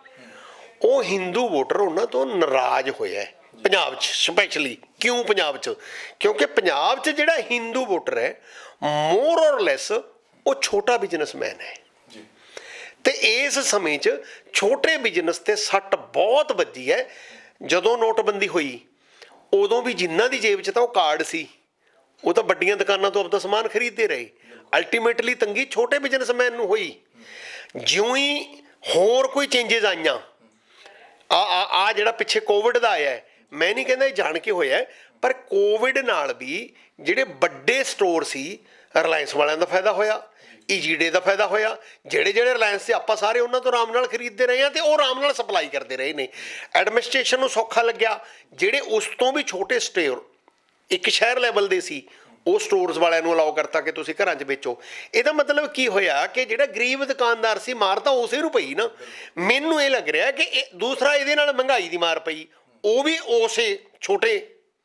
ਉਹ ਹਿੰਦੂ ਵੋਟਰ ਉਹਨਾਂ ਤੋਂ ਨਾਰਾਜ਼ ਹੋਇਆ ਹੈ ਪੰਜਾਬ 'ਚ ਸਪੈਸ਼ਲੀ। ਕਿਉਂ ਪੰਜਾਬ 'ਚ? ਕਿਉਂਕਿ ਪੰਜਾਬ 'ਚ ਜਿਹੜਾ ਹਿੰਦੂ ਵੋਟਰ ਹੈ ਮੋਰ ਔਰ ਲੈਸ ਉਹ ਛੋਟਾ ਬਿਜ਼ਨਸਮੈਨ ਹੈ। ਤੇ ਇਸ ਸਮੇਂ 'ਚ ਛੋਟੇ ਬਿਜ਼ਨਸ 'ਤੇ ਸੱਟ ਬਹੁਤ ਵੱਜੀ ਹੈ। ਜਦੋਂ ਨੋਟਬੰਦੀ ਹੋਈ ਉਦੋਂ ਵੀ ਜਿਨ੍ਹਾਂ ਦੀ ਜੇਬ 'ਚ ਤਾਂ ਉਹ ਕਾਰਡ ਸੀ ਉਹ ਤਾਂ ਵੱਡੀਆਂ ਦੁਕਾਨਾਂ ਤੋਂ ਆਪਦਾ ਸਮਾਨ ਖਰੀਦਦੇ ਰਹੇ। ਅਲਟੀਮੇਟਲੀ ਤੰਗੀ ਛੋਟੇ ਬਿਜ਼ਨਸਮੈਨ ਨੂੰ ਹੋਈ। ਜਿਉਂ ਹੀ ਹੋਰ ਕੋਈ ਚੇਂਜਸ ਆਈਆਂ, ਆ ਜਿਹੜਾ ਪਿੱਛੇ ਕੋਵਿਡ ਦਾ ਆਇਆ, ਮੈਂ ਨਹੀਂ ਕਹਿੰਦਾ ਇਹ ਜਾਣ ਕੇ ਹੋਇਆ, ਪਰ ਕੋਵਿਡ ਨਾਲ ਵੀ ਜਿਹੜੇ ਵੱਡੇ ਸਟੋਰ ਸੀ, ਰਿਲਾਇੰਸ ਵਾਲਿਆਂ ਦਾ ਫਾਇਦਾ ਹੋਇਆ, ਈਜੀਡੇ ਦਾ ਫਾਇਦਾ ਹੋਇਆ। ਜਿਹੜੇ ਰਿਲਾਇੰਸ ਦੇ ਆਪਾਂ ਸਾਰੇ ਉਹਨਾਂ ਤੋਂ ਆਰਾਮ ਨਾਲ ਖਰੀਦਦੇ ਰਹੇ ਹਾਂ, ਅਤੇ ਉਹ ਆਰਾਮ ਨਾਲ ਸਪਲਾਈ ਕਰਦੇ ਰਹੇ ਨੇ। ਐਡਮਿਨਿਸਟ੍ਰੇਸ਼ਨ ਨੂੰ ਸੌਖਾ ਲੱਗਿਆ। ਜਿਹੜੇ ਉਸ ਤੋਂ ਵੀ ਛੋਟੇ ਸਟੋਰ ਇੱਕ ਸ਼ਹਿਰ ਲੈਵਲ ਦੇ ਸੀ, ਉਹ ਸਟੋਰਸ ਵਾਲਿਆਂ ਨੂੰ ਅਲਾਓ ਕਰਤਾ ਕਿ ਤੁਸੀਂ ਘਰਾਂ 'ਚ ਵੇਚੋ। ਇਹਦਾ ਮਤਲਬ ਕੀ ਹੋਇਆ ਕਿ ਜਿਹੜਾ ਗਰੀਬ ਦੁਕਾਨਦਾਰ ਸੀ, ਮਾਰ ਤਾਂ ਉਸੇ ਨੂੰ ਪਈ ਨਾ। ਮੈਨੂੰ ਇਹ ਲੱਗ ਰਿਹਾ ਕਿ ਦੂਸਰਾ ਇਹਦੇ ਨਾਲ ਮਹਿੰਗਾਈ ਦੀ ਮਾਰ ਪਈ, ਉਹ ਵੀ ਉਸੇ ਛੋਟੇ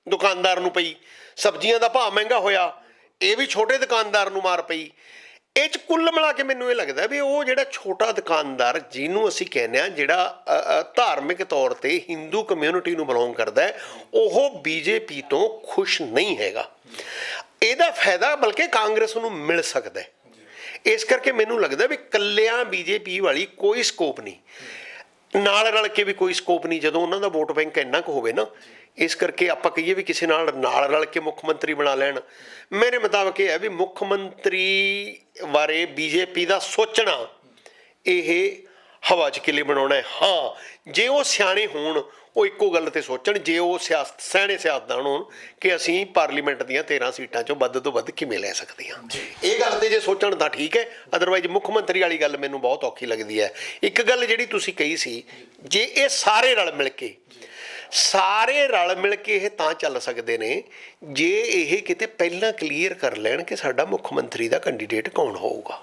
ਦੁਕਾਨਦਾਰ ਨੂੰ ਪਈ। ਸਬਜ਼ੀਆਂ ਦਾ ਭਾਅ ਮਹਿੰਗਾ ਹੋਇਆ, ਇਹ ਵੀ ਛੋਟੇ ਦੁਕਾਨਦਾਰ ਨੂੰ ਮਾਰ ਪਈ। ਇਹ 'ਚ ਕੁੱਲ ਮਿਲਾ ਕੇ ਮੈਨੂੰ ਇਹ ਲੱਗਦਾ ਵੀ ਉਹ ਜਿਹੜਾ ਛੋਟਾ ਦੁਕਾਨਦਾਰ, ਜਿਹਨੂੰ ਅਸੀਂ ਕਹਿੰਦੇ ਹਾਂ ਜਿਹੜਾ ਧਾਰਮਿਕ ਤੌਰ 'ਤੇ ਹਿੰਦੂ ਕਮਿਊਨਿਟੀ ਨੂੰ ਬਿਲੋਂਗ ਕਰਦਾ ਹੈ, ਉਹ ਬੀਜੇਪੀ ਤੋਂ ਖੁਸ਼ ਨਹੀਂ ਹੈਗਾ। ਇਹਦਾ ਫਾਇਦਾ ਬਲਕਿ ਕਾਂਗਰਸ ਨੂੰ ਮਿਲ ਸਕਦਾ ਹੈ। ਇਸ ਕਰਕੇ ਮੈਨੂੰ ਲੱਗਦਾ ਵੀ ਇਕੱਲਿਆਂ ਬੀਜੇਪੀ ਵਾਲੀ ਕੋਈ ਸਕੋਪ ਨਹੀਂ, ਨਾਲ ਰਲ ਕੇ ਵੀ ਕੋਈ ਸਕੋਪ ਨਹੀਂ, ਜਦੋਂ ਉਹਨਾਂ ਦਾ ਵੋਟ ਬੈਂਕ ਇੰਨਾ ਕੁ ਹੋਵੇ ਨਾ। ਇਸ ਕਰਕੇ ਆਪਾਂ ਕਹੀਏ ਵੀ ਕਿਸੇ ਨਾਲ ਰਲ ਕੇ ਮੁੱਖ ਮੰਤਰੀ ਬਣਾ ਲੈਣ, ਮੇਰੇ ਮੁਤਾਬਕ ਇਹ ਹੈ ਵੀ ਮੁੱਖ ਮੰਤਰੀ ਬਾਰੇ ਬੀਜੇਪੀ ਦਾ ਸੋਚਣਾ ਇਹ ਹਵਾ 'ਚ ਕਿਲੇ ਬਣਾਉਣਾ ਹੈ। ਹਾਂ, ਜੇ ਉਹ ਸਿਆਣੇ ਹੋਣ, ਉਹ ਇੱਕੋ ਗੱਲ 'ਤੇ ਸੋਚਣ, ਜੇ ਉਹ ਸਿਆਣੇ ਸਿਆਸਤਦਾਨ ਹੋਣ ਕਿ ਅਸੀਂ ਪਾਰਲੀਮੈਂਟ ਦੀਆਂ 13 ਸੀਟਾਂ 'ਚੋਂ ਵੱਧ ਤੋਂ ਵੱਧ ਕਿਵੇਂ ਲੈ ਸਕਦੇ ਹਾਂ, ਇਹ ਗੱਲ 'ਤੇ ਜੇ ਸੋਚਣ ਤਾਂ ਠੀਕ ਹੈ। ਅਦਰਵਾਈਜ਼ ਮੁੱਖ ਮੰਤਰੀ ਵਾਲੀ ਗੱਲ ਮੈਨੂੰ ਬਹੁਤ ਔਖੀ ਲੱਗਦੀ ਹੈ। ਇੱਕ ਗੱਲ ਜਿਹੜੀ ਤੁਸੀਂ ਕਹੀ ਸੀ, ਜੇ ਇਹ ਸਾਰੇ ਰਲ ਮਿਲ ਕੇ ਇਹ ਤਾਂ ਚੱਲ ਸਕਦੇ ਨੇ ਜੇ ਇਹ ਕਿਤੇ ਪਹਿਲਾਂ ਕਲੀਅਰ ਕਰ ਲੈਣ ਕਿ ਸਾਡਾ ਮੁੱਖ ਮੰਤਰੀ ਦਾ ਕੈਂਡੀਡੇਟ ਕੌਣ ਹੋਊਗਾ।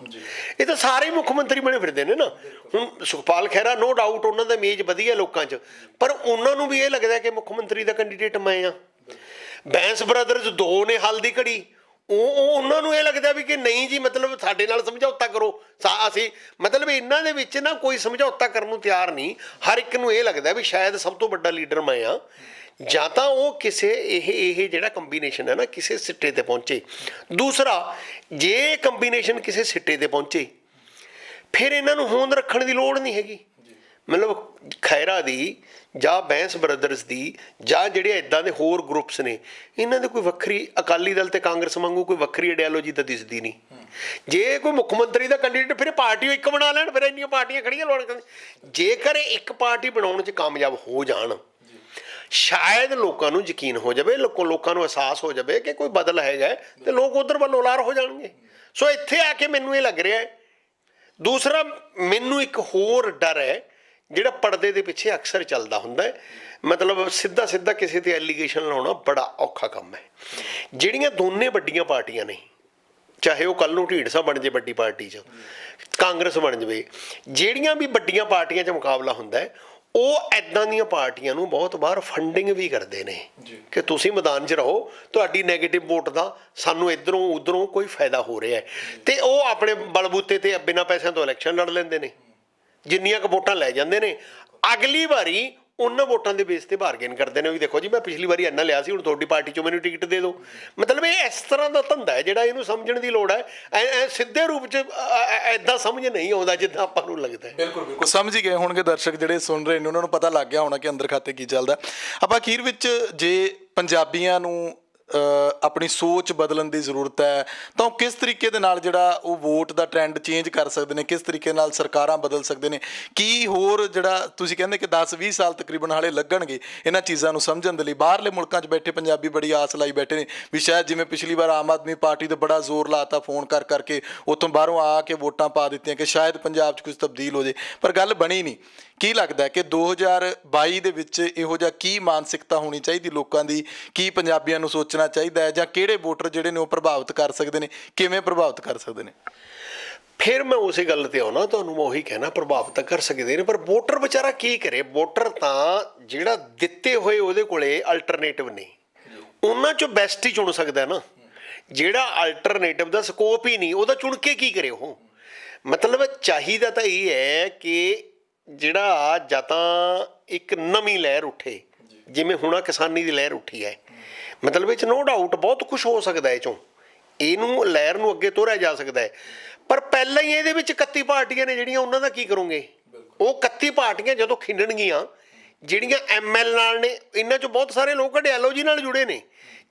ਇਹ ਤਾਂ ਸਾਰੇ ਮੁੱਖ ਮੰਤਰੀ ਬਣੇ ਫਿਰਦੇ ਨੇ ਨਾ। ਹੁਣ ਸੁਖਪਾਲ ਖਹਿਰਾ, ਨੋ ਡਾਊਟ ਉਹਨਾਂ ਦਾ ਇਮੇਜ ਵਧੀਆ ਲੋਕਾਂ 'ਚ, ਪਰ ਉਹਨਾਂ ਨੂੰ ਵੀ ਇਹ ਲੱਗਦਾ ਕਿ ਮੁੱਖ ਮੰਤਰੀ ਦਾ ਕੈਂਡੀਡੇਟ ਮੈਂ ਆ। ਬੈਂਸ ਬ੍ਰਦਰਜ਼ 2 ਨੇ ਹੱਲ ਦੀ ਘੜੀ, ਉਹਨਾਂ ਨੂੰ ਇਹ ਲੱਗਦਾ ਵੀ ਕਿ ਨਹੀਂ ਜੀ, ਮਤਲਬ ਸਾਡੇ ਨਾਲ ਸਮਝੌਤਾ ਕਰੋ। ਅਸੀਂ ਮਤਲਬ ਇਹਨਾਂ ਦੇ ਵਿੱਚ ਨਾ ਕੋਈ ਸਮਝੌਤਾ ਕਰਨ ਨੂੰ ਤਿਆਰ ਨਹੀਂ। ਹਰ ਇੱਕ ਨੂੰ ਇਹ ਲੱਗਦਾ ਵੀ ਸ਼ਾਇਦ ਸਭ ਤੋਂ ਵੱਡਾ ਲੀਡਰ ਮੈਂ ਆ। ਜਾਂ ਤਾਂ ਉਹ ਕਿਸੇ ਇਹ ਜਿਹੜਾ ਕੰਬੀਨੇਸ਼ਨ ਹੈ ਨਾ, ਕਿਸੇ ਸਿੱਟੇ 'ਤੇ ਪਹੁੰਚੇ। ਦੂਸਰਾ, ਜੇ ਕੰਬੀਨੇਸ਼ਨ ਕਿਸੇ ਸਿੱਟੇ 'ਤੇ ਪਹੁੰਚੇ, ਫਿਰ ਇਹਨਾਂ ਨੂੰ ਹੋਂਦ ਰੱਖਣ ਦੀ ਲੋੜ ਨਹੀਂ ਹੈਗੀ। ਮਤਲਬ ਖਹਿਰਾ ਦੀ ਜਾਂ ਬੈਂਸ ਬ੍ਰਦਰਜ਼ ਦੀ ਜਾਂ ਜਿਹੜੇ ਇੱਦਾਂ ਦੇ ਹੋਰ ਗਰੁੱਪਸ ਨੇ, ਇਹਨਾਂ ਦੇ ਕੋਈ ਵੱਖਰੀ ਅਕਾਲੀ ਦਲ ਤੇ ਕਾਂਗਰਸ ਵਾਂਗੂ ਕੋਈ ਵੱਖਰੀ ਆਈਡੀਓਲੋਜੀ ਤਾਂ ਦਿਸਦੀ ਨਹੀਂ। ਜੇ ਕੋਈ ਮੁੱਖ ਮੰਤਰੀ ਦਾ ਕੈਂਡੀਡੇਟ, ਫਿਰ ਪਾਰਟੀ ਉਹ ਇੱਕ ਬਣਾ ਲੈਣ, ਫਿਰ ਇੰਨੀਆਂ ਪਾਰਟੀਆਂ ਖੜੀਆਂ ਲਾਉਣ। ਜੇਕਰ ਇੱਕ ਪਾਰਟੀ ਬਣਾਉਣ 'ਚ ਕਾਮਯਾਬ ਹੋ ਜਾਣ, ਸ਼ਾਇਦ ਲੋਕਾਂ ਨੂੰ ਯਕੀਨ ਹੋ ਜਾਵੇ, ਲੋਕਾਂ ਨੂੰ ਅਹਿਸਾਸ ਹੋ ਜਾਵੇ ਕਿ ਕੋਈ ਬਦਲ ਹੈਗਾ, ਤੇ ਲੋਕ ਉਧਰ ਵੱਲ ਉਲਾਰ ਹੋ ਜਾਣਗੇ। ਸੋ ਇੱਥੇ ਆ ਕੇ ਮੈਨੂੰ ਇਹ ਲੱਗ ਰਿਹਾ ਹੈ। ਦੂਸਰਾ, ਮੈਨੂੰ ਇੱਕ ਹੋਰ ਡਰ ਹੈ ਜਿਹੜਾ ਪਰਦੇ ਦੇ ਪਿੱਛੇ ਅਕਸਰ ਚੱਲਦਾ ਹੁੰਦਾ ਹੈ। ਮਤਲਬ ਸਿੱਧਾ ਕਿਸੇ 'ਤੇ ਐਲੀਗੇਸ਼ਨ ਲਾਉਣਾ ਬੜਾ ਔਖਾ ਕੰਮ ਹੈ। ਜਿਹੜੀਆਂ ਦੋਨੇ ਵੱਡੀਆਂ ਪਾਰਟੀਆਂ ਨੇ, ਚਾਹੇ ਉਹ ਕੱਲ੍ਹ ਨੂੰ ਢੀਂਡਸਾ ਬਣ ਜੇ ਵੱਡੀ ਪਾਰਟੀ 'ਚ, ਕਾਂਗਰਸ ਬਣ ਜਾਵੇ, ਜਿਹੜੀਆਂ ਵੀ ਵੱਡੀਆਂ ਪਾਰਟੀਆਂ 'ਚ ਮੁਕਾਬਲਾ ਹੁੰਦਾ ਹੈ, ਉਹ ਇੱਦਾਂ ਦੀਆਂ ਪਾਰਟੀਆਂ ਨੂੰ ਬਹੁਤ ਵਾਰ ਫੰਡਿੰਗ ਵੀ ਕਰਦੇ ਨੇ ਕਿ ਤੁਸੀਂ ਮੈਦਾਨ 'ਚ ਰਹੋ, ਤੁਹਾਡੀ ਨੈਗੇਟਿਵ ਵੋਟ ਦਾ ਸਾਨੂੰ ਇੱਧਰੋਂ ਉੱਧਰੋਂ ਕੋਈ ਫਾਇਦਾ ਹੋ ਰਿਹਾ ਹੈ। ਅਤੇ ਉਹ ਆਪਣੇ ਬਲਬੂਤੇ 'ਤੇ ਬਿਨਾਂ ਪੈਸਿਆਂ ਤੋਂ ਇਲੈਕਸ਼ਨ ਲੜ ਲੈਂਦੇ ਨੇ, ਜਿੰਨੀਆਂ ਕੁ ਵੋਟਾਂ ਲੈ ਜਾਂਦੇ ਨੇ। ਅਗਲੀ ਵਾਰੀ ਉਹਨਾਂ ਵੋਟਾਂ ਦੇ ਬੇਸ 'ਤੇ ਬਾਰਗੇਨ ਕਰਦੇ ਨੇ, ਵੀ ਦੇਖੋ ਜੀ ਮੈਂ ਪਿਛਲੀ ਵਾਰੀ ਇੰਨਾ ਲਿਆ ਸੀ, ਹੁਣ ਤੁਹਾਡੀ ਪਾਰਟੀ 'ਚੋਂ ਮੈਨੂੰ ਟਿਕਟ ਦੇ ਦਿਓ। ਮਤਲਬ ਇਹ ਇਸ ਤਰ੍ਹਾਂ ਦਾ ਧੰਦਾ ਹੈ ਜਿਹੜਾ ਇਹਨੂੰ ਸਮਝਣ ਦੀ ਲੋੜ ਹੈ। ਸਿੱਧੇ ਰੂਪ 'ਚ ਇੱਦਾਂ ਸਮਝ ਨਹੀਂ ਆਉਂਦਾ ਜਿੱਦਾਂ ਆਪਾਂ ਨੂੰ ਲੱਗਦਾ ਹੈ। ਬਿਲਕੁਲ ਸਮਝ ਹੀ ਗਏ ਹੋਣਗੇ ਦਰਸ਼ਕ ਜਿਹੜੇ ਸੁਣ ਰਹੇ ਨੇ, ਉਹਨਾਂ ਨੂੰ ਪਤਾ ਲੱਗ ਗਿਆ ਹੋਣਾ ਕਿ ਅੰਦਰ ਖਾਤੇ ਕੀ ਚੱਲਦਾ। ਆਪਾਂ ਅਖੀਰ ਵਿੱਚ ਜੇ ਪੰਜਾਬੀਆਂ ਨੂੰ ਆਪਣੀ ਸੋਚ ਬਦਲਣ ਦੀ ਜ਼ਰੂਰਤ ਹੈ ਤਾਂ ਉਹ ਕਿਸ ਤਰੀਕੇ ਦੇ ਨਾਲ ਜਿਹੜਾ ਉਹ ਵੋਟ ਦਾ ਟ੍ਰੈਂਡ ਚੇਂਜ ਕਰ ਸਕਦੇ ਨੇ, ਕਿਸ ਤਰੀਕੇ ਨਾਲ ਸਰਕਾਰਾਂ ਬਦਲ ਸਕਦੇ ਨੇ, ਕੀ ਹੋਰ ਜਿਹੜਾ ਤੁਸੀਂ ਕਹਿੰਦੇ ਕਿ 10-20 ਸਾਲ ਤਕਰੀਬਨ ਹਾਲੇ ਲੱਗਣਗੇ ਇਹਨਾਂ ਚੀਜ਼ਾਂ ਨੂੰ ਸਮਝਣ ਦੇ ਲਈ। ਬਾਹਰਲੇ ਮੁਲਕਾਂ 'ਚ ਬੈਠੇ ਪੰਜਾਬੀ ਬੜੀ ਆਸ ਲਾਈ ਬੈਠੇ ਨੇ ਵੀ ਸ਼ਾਇਦ ਜਿਵੇਂ ਪਿਛਲੀ ਵਾਰ ਆਮ ਆਦਮੀ ਪਾਰਟੀ 'ਤੇ ਬੜਾ ਜ਼ੋਰ ਲਾਤਾ ਫੋਨ ਕਰਕੇ ਉੱਥੋਂ ਬਾਹਰੋਂ ਆ ਕੇ ਵੋਟਾਂ ਪਾ ਦਿੱਤੀਆਂ ਕਿ ਸ਼ਾਇਦ ਪੰਜਾਬ 'ਚ ਕੁਝ ਤਬਦੀਲ ਹੋ ਜੇ, ਪਰ ਗੱਲ ਬਣੀ ਨਹੀਂ। ਕੀ ਲੱਗਦਾ ਕਿ 2022 ਦੇ ਵਿੱਚ ਇਹੋ ਜਿਹਾ ਕੀ ਮਾਨਸਿਕਤਾ ਹੋਣੀ ਚਾਹੀਦੀ ਲੋਕਾਂ ਦੀ, ਕੀ ਪੰਜਾਬੀਆਂ ਨੂੰ ਸੋਚਣਾ ਚਾਹੀਦਾ ਹੈ, ਜਾਂ ਕਿਹੜੇ ਵੋਟਰ ਜਿਹੜੇ ਨੇ ਉਹ ਪ੍ਰਭਾਵਿਤ ਕਰ ਸਕਦੇ ਨੇ, ਕਿਵੇਂ ਪ੍ਰਭਾਵਿਤ ਕਰ ਸਕਦੇ ਨੇ? ਫਿਰ ਮੈਂ ਉਸੇ ਗੱਲ 'ਤੇ ਆਉਣਾ, ਤੁਹਾਨੂੰ ਮੈਂ ਉਹੀ ਕਹਿਣਾ, ਪ੍ਰਭਾਵਿਤ ਕਰ ਸਕਦੇ ਨੇ, ਪਰ ਵੋਟਰ ਵਿਚਾਰਾ ਕੀ ਕਰੇ। ਵੋਟਰ ਤਾਂ ਜਿਹੜਾ ਦਿੱਤੇ ਹੋਏ ਉਹਦੇ ਕੋਲੇ ਅਲਟਰਨੇਟਿਵ ਨਹੀਂ, ਉਹਨਾਂ 'ਚੋਂ ਬੈਸਟ ਹੀ ਚੁਣ ਸਕਦਾ ਨਾ। ਜਿਹੜਾ ਅਲਟਰਨੇਟਿਵ ਦਾ ਸਕੋਪ ਹੀ ਨਹੀਂ, ਉਹਦਾ ਚੁਣ ਕੇ ਕੀ ਕਰੇ ਉਹ। ਮਤਲਬ ਚਾਹੀਦਾ ਤਾਂ ਇਹ ਹੈ ਕਿ ਜਿਹੜਾ ਜਾਂ ਤਾਂ ਇੱਕ ਨਵੀਂ ਲਹਿਰ ਉੱਠੇ, ਜਿਵੇਂ ਹੁਣ ਕਿਸਾਨੀ ਦੀ ਲਹਿਰ ਉੱਠੀ ਹੈ। ਮਤਲਬ ਇਹ 'ਚ ਨੋ ਡਾਊਟ ਬਹੁਤ ਕੁਛ ਹੋ ਸਕਦਾ, ਇਹ 'ਚੋਂ ਇਹਨੂੰ ਲਹਿਰ ਨੂੰ ਅੱਗੇ ਤੋਰਿਆ ਜਾ ਸਕਦਾ ਹੈ। ਪਰ ਪਹਿਲਾਂ ਹੀ ਇਹਦੇ ਵਿੱਚ 31 ਪਾਰਟੀਆਂ ਨੇ ਜਿਹੜੀਆਂ, ਉਹਨਾਂ ਦਾ ਕੀ ਕਰੋਗੇ? ਉਹ 31 ਪਾਰਟੀਆਂ ਜਦੋਂ ਖਿੰਡਣਗੀਆਂ, ਜਿਹੜੀਆਂ ML ਨਾਲ ਨੇ, ਇਹਨਾਂ 'ਚੋਂ ਬਹੁਤ ਸਾਰੇ ਲੋਕ ਆਈਡੀਓਲੋਜੀ ਨਾਲ ਜੁੜੇ ਨੇ।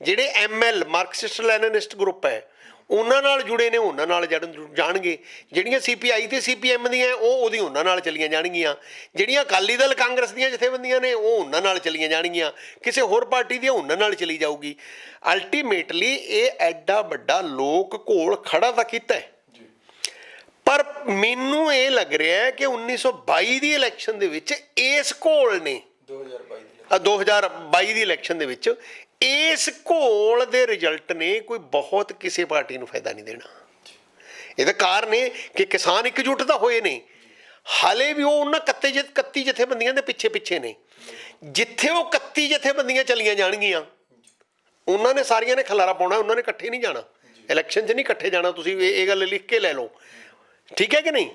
ਜਿਹੜੇ ML ਮਾਰਕਸਿਸਟ ਲੈਨਿਨਿਸਟ ਗਰੁੱਪ ਹੈ ਉਹਨਾਂ ਨਾਲ ਜੁੜੇ ਨੇ, ਉਹਨਾਂ ਨਾਲ ਜਾਣਗੇ। ਜਿਹੜੀਆਂ CPI ਤੇ CPM ਦੀਆਂ ਉਹਦੀ ਉਹਨਾਂ ਨਾਲ ਚਲੀਆਂ ਜਾਣਗੀਆਂ। ਜਿਹੜੀਆਂ ਅਕਾਲੀ ਦਲ ਕਾਂਗਰਸ ਦੀਆਂ ਜਥੇਬੰਦੀਆਂ ਨੇ ਉਹ ਉਹਨਾਂ ਨਾਲ ਚਲੀਆਂ ਜਾਣਗੀਆਂ। ਕਿਸੇ ਹੋਰ ਪਾਰਟੀ ਦੀਆਂ ਉਹਨਾਂ ਨਾਲ ਚਲੀ ਜਾਊਗੀ। ਅਲਟੀਮੇਟਲੀ ਇਹ ਐਡਾ ਵੱਡਾ ਲੋਕ ਘੋਲ ਖੜਾ ਤਾਂ ਕੀਤਾ ਹੈ, ਪਰ ਮੈਨੂੰ ਇਹ ਲੱਗ ਰਿਹਾ ਹੈ ਕਿ 1922 ਦੀ ਇਲੈਕਸ਼ਨ ਦੇ ਵਿੱਚ ਇਸ ਘੋਲ ਨੇ 2022 ਦੀ ਇਲੈਕਸ਼ਨ ਦੇ ਵਿੱਚ ਇਸ ਘੋਲ ਦੇ ਰਿਜ਼ਲਟ ਨੇ ਕੋਈ ਬਹੁਤ ਕਿਸੇ ਪਾਰਟੀ ਨੂੰ ਫਾਇਦਾ ਨਹੀਂ ਦੇਣਾ। ਇਹਦਾ ਕਾਰਨ ਇਹ ਕਿ ਕਿਸਾਨ ਇਕਜੁੱਟ ਤਾਂ ਹੋਏ ਨੇ, ਹਾਲੇ ਵੀ ਉਹ ਉਹਨਾਂ 31 ਜਥੇਬੰਦੀਆਂ ਦੇ ਪਿੱਛੇ ਨੇ। ਜਿੱਥੇ ਉਹ 31 ਜਥੇਬੰਦੀਆਂ ਚਲੀਆਂ ਜਾਣਗੀਆਂ ਉਹਨਾਂ ਨੇ ਸਾਰੀਆਂ ਨੇ ਖਲਾਰਾ ਪਾਉਣਾ, ਉਹਨਾਂ ਨੇ ਇਕੱਠੇ ਨਹੀਂ ਜਾਣਾ ਇਲੈਕਸ਼ਨ 'ਚ, ਨਹੀਂ ਇਕੱਠੇ ਜਾਣਾ। ਤੁਸੀਂ ਇਹ ਗੱਲ ਲਿਖ ਕੇ ਲੈ ਲਓ, ਠੀਕ ਹੈ ਕਿ ਨਹੀਂ।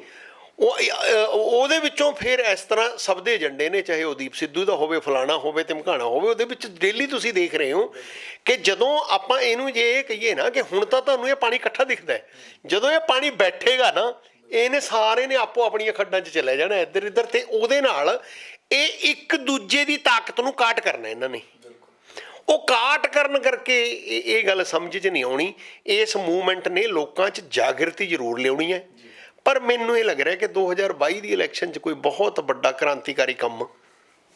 ਉਹਦੇ ਵਿੱਚੋਂ ਫਿਰ ਇਸ ਤਰ੍ਹਾਂ ਸਭ ਦੇ ਏਜੰਡੇ ਨੇ, ਚਾਹੇ ਉਹ ਦੀਪ ਸਿੱਧੂ ਦਾ ਹੋਵੇ, ਫਲਾਣਾ ਹੋਵੇ, ਧਮਕਾਣਾ ਹੋਵੇ। ਉਹਦੇ ਵਿੱਚ ਡੇਲੀ ਤੁਸੀਂ ਦੇਖ ਰਹੇ ਹੋ ਕਿ ਜਦੋਂ ਆਪਾਂ ਇਹਨੂੰ ਜੇ ਇਹ ਕਹੀਏ ਨਾ ਕਿ ਹੁਣ ਤਾਂ ਤੁਹਾਨੂੰ ਇਹ ਪਾਣੀ ਇਕੱਠਾ ਦਿਖਦਾ ਹੈ, ਜਦੋਂ ਇਹ ਪਾਣੀ ਬੈਠੇਗਾ ਨਾ ਇਹਨੇ ਸਾਰੇ ਨੇ ਆਪੋ ਆਪਣੀਆਂ ਖੱਡਾਂ 'ਚ ਚਲੇ ਜਾਣਾ ਇੱਧਰ ਇੱਧਰ, ਤੇ ਉਹਦੇ ਨਾਲ ਇਹ ਇੱਕ ਦੂਜੇ ਦੀ ਤਾਕਤ ਨੂੰ ਕਾਟ ਕਰਨਾ ਇਹਨਾਂ ਨੇ। ਉਹ ਕਾਟ ਕਰਨ ਕਰਕੇ ਇਹ ਗੱਲ ਸਮਝ 'ਚ ਨਹੀਂ ਆਉਣੀ। ਇਸ ਮੂਵਮੈਂਟ ਨੇ ਲੋਕਾਂ 'ਚ ਜਾਗਰਤੀ ਜ਼ਰੂਰ ਲਿਆਉਣੀ ਹੈ, ਪਰ ਮੈਨੂੰ ਇਹ ਲੱਗ ਰਿਹਾ ਕਿ 2022 ਦੀ ਇਲੈਕਸ਼ਨ 'ਚ ਕੋਈ ਬਹੁਤ ਵੱਡਾ ਕ੍ਰਾਂਤੀਕਾਰੀ ਕੰਮ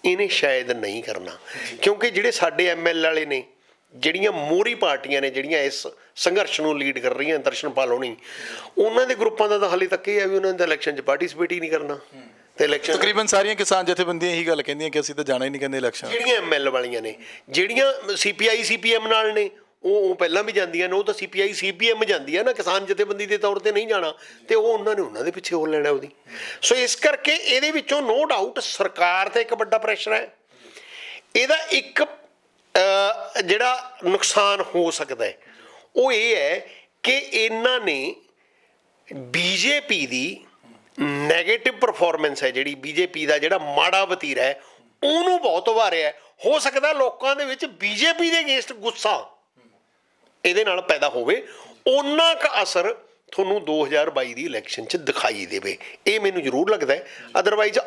ਇਹਨੇ ਸ਼ਾਇਦ ਨਹੀਂ ਕਰਨਾ, ਕਿਉਂਕਿ ਜਿਹੜੇ ਸਾਡੇ ML ਵਾਲੇ ਨੇ, ਜਿਹੜੀਆਂ ਮੋਹਰੀ ਪਾਰਟੀਆਂ ਨੇ ਜਿਹੜੀਆਂ ਇਸ ਸੰਘਰਸ਼ ਨੂੰ ਲੀਡ ਕਰ ਰਹੀਆਂ, ਦਰਸ਼ਨਪਾਲ ਹੋਣੀ, ਉਹਨਾਂ ਦੇ ਗਰੁੱਪਾਂ ਦਾ ਤਾਂ ਹਾਲੇ ਤੱਕ ਇਹ ਹੈ ਵੀ ਉਹਨਾਂ ਨੇ ਇਲੈਕਸ਼ਨ 'ਚ ਪਾਰਟੀਸਪੇਟ ਹੀ ਨਹੀਂ ਕਰਨਾ। ਤੇ ਇਲੈਕਸ਼ਨ ਤਕਰੀਬਨ ਸਾਰੀਆਂ ਕਿਸਾਨ ਜਥੇਬੰਦੀਆਂ ਇਹੀ ਗੱਲ ਕਹਿੰਦੀਆਂ ਕਿ ਅਸੀਂ ਤਾਂ ਜਾਣਾ ਹੀ ਨਹੀਂ ਕਹਿੰਦੇ ਇਲੈਕਸ਼ਨ। ਜਿਹੜੀਆਂ ML ਵਾਲੀਆਂ ਨੇ, ਜਿਹੜੀਆਂ CPI CPM ਨਾਲ ਨੇ, ਉਹ ਪਹਿਲਾਂ ਵੀ ਜਾਂਦੀਆਂ ਨੇ। ਉਹ ਤਾਂ CPI CPM ਜਾਂਦੀ ਹੈ ਨਾ, ਕਿਸਾਨ ਜਥੇਬੰਦੀ ਦੇ ਤੌਰ ਤੇ ਨਹੀਂ ਜਾਣਾ, ਤੇ ਉਹ ਉਹਨਾਂ ਨੇ ਉਹਨਾਂ ਦੇ ਪਿੱਛੇ ਹੋ ਲੈਣਾ ਉਹਦੀ। ਸੋ ਇਸ ਕਰਕੇ ਇਹਦੇ ਵਿੱਚੋਂ ਨੋ ਡਾਊਟ ਸਰਕਾਰ ਤੇ ਇੱਕ ਵੱਡਾ ਪ੍ਰੈਸ਼ਰ ਹੈ। ਇਹਦਾ ਇੱਕ ਜਿਹੜਾ ਨੁਕਸਾਨ ਹੋ ਸਕਦਾ ਹੈ ਉਹ ਇਹ ਹੈ ਕਿ ਇਹਨਾਂ ਨੇ BJP ਦੀ ਨੈਗੇਟਿਵ ਪਰਫਾਰਮੈਂਸ ਹੈ, ਜਿਹੜੀ BJP ਦਾ ਜਿਹੜਾ ਮਾੜਾ ਵਤੀਰਾ ਹੈ, ਉਹਨੂੰ ਬਹੁਤ ਉਭਾਰਿਆ। ਹੋ ਸਕਦਾ ਲੋਕਾਂ ਦੇ ਵਿੱਚ BJP ਦੇ ਅਗੇਂਸਟ ਗੁੱਸਾ ਇਹਦੇ ਨਾਲ ਪੈਦਾ ਹੋਵੇ, ਓਨਾ ਕੁ ਅਸਰ ਤੁਹਾਨੂੰ 2022 ਦੀ ਇਲੈਕਸ਼ਨ 'ਚ ਦਿਖਾਈ ਦੇਵੇ, ਇਹ ਮੈਨੂੰ ਜ਼ਰੂਰ ਲੱਗਦਾ ਹੈ। ਅਦਰਵਾਈਜ਼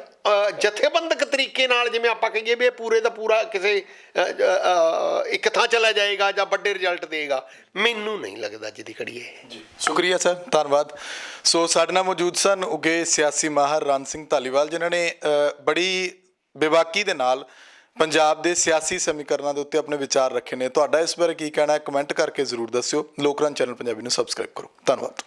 ਜਥੇਬੰਦਕ ਤਰੀਕੇ ਨਾਲ ਜਿਵੇਂ ਆਪਾਂ ਕਹੀਏ ਵੀ ਇਹ ਪੂਰੇ ਦਾ ਪੂਰਾ ਕਿਸੇ ਇੱਕ ਥਾਂ ਚਲਾ ਜਾਏਗਾ ਜਾਂ ਵੱਡੇ ਰਿਜ਼ਲਟ ਦੇਗਾ, ਮੈਨੂੰ ਨਹੀਂ ਲੱਗਦਾ ਅੱਜ ਦੀ ਘੜੀ ਇਹ। ਜੀ ਸ਼ੁਕਰੀਆ ਸਰ, ਧੰਨਵਾਦ। ਸੋ ਸਾਡੇ ਨਾਲ ਮੌਜੂਦ ਸਨ ਉੱਘੇ ਸਿਆਸੀ ਮਾਹਰ ਰਣ ਸਿੰਘ ਧਾਲੀਵਾਲ, ਜਿਨ੍ਹਾਂ ਨੇ ਬੜੀ ਬੇਬਾਕੀ ਦੇ ਨਾਲ ਪੰਜਾਬ ਦੇ ਸਿਆਸੀ ਸਮੀਕਰਨਾਂ ਦੇ ਉੱਤੇ ਆਪਣੇ ਵਿਚਾਰ ਰੱਖੇ ਨੇ। ਤੁਹਾਡਾ ਇਸ ਬਾਰੇ ਕੀ ਕਹਿਣਾ ਹੈ, ਕਮੈਂਟ ਕਰਕੇ ਜ਼ਰੂਰ ਦੱਸਿਓ। ਲੋਕਰੰਜ ਚੈਨਲ ਪੰਜਾਬੀ ਨੂੰ ਸਬਸਕ੍ਰਾਈਬ ਕਰੋ। ਧੰਨਵਾਦ।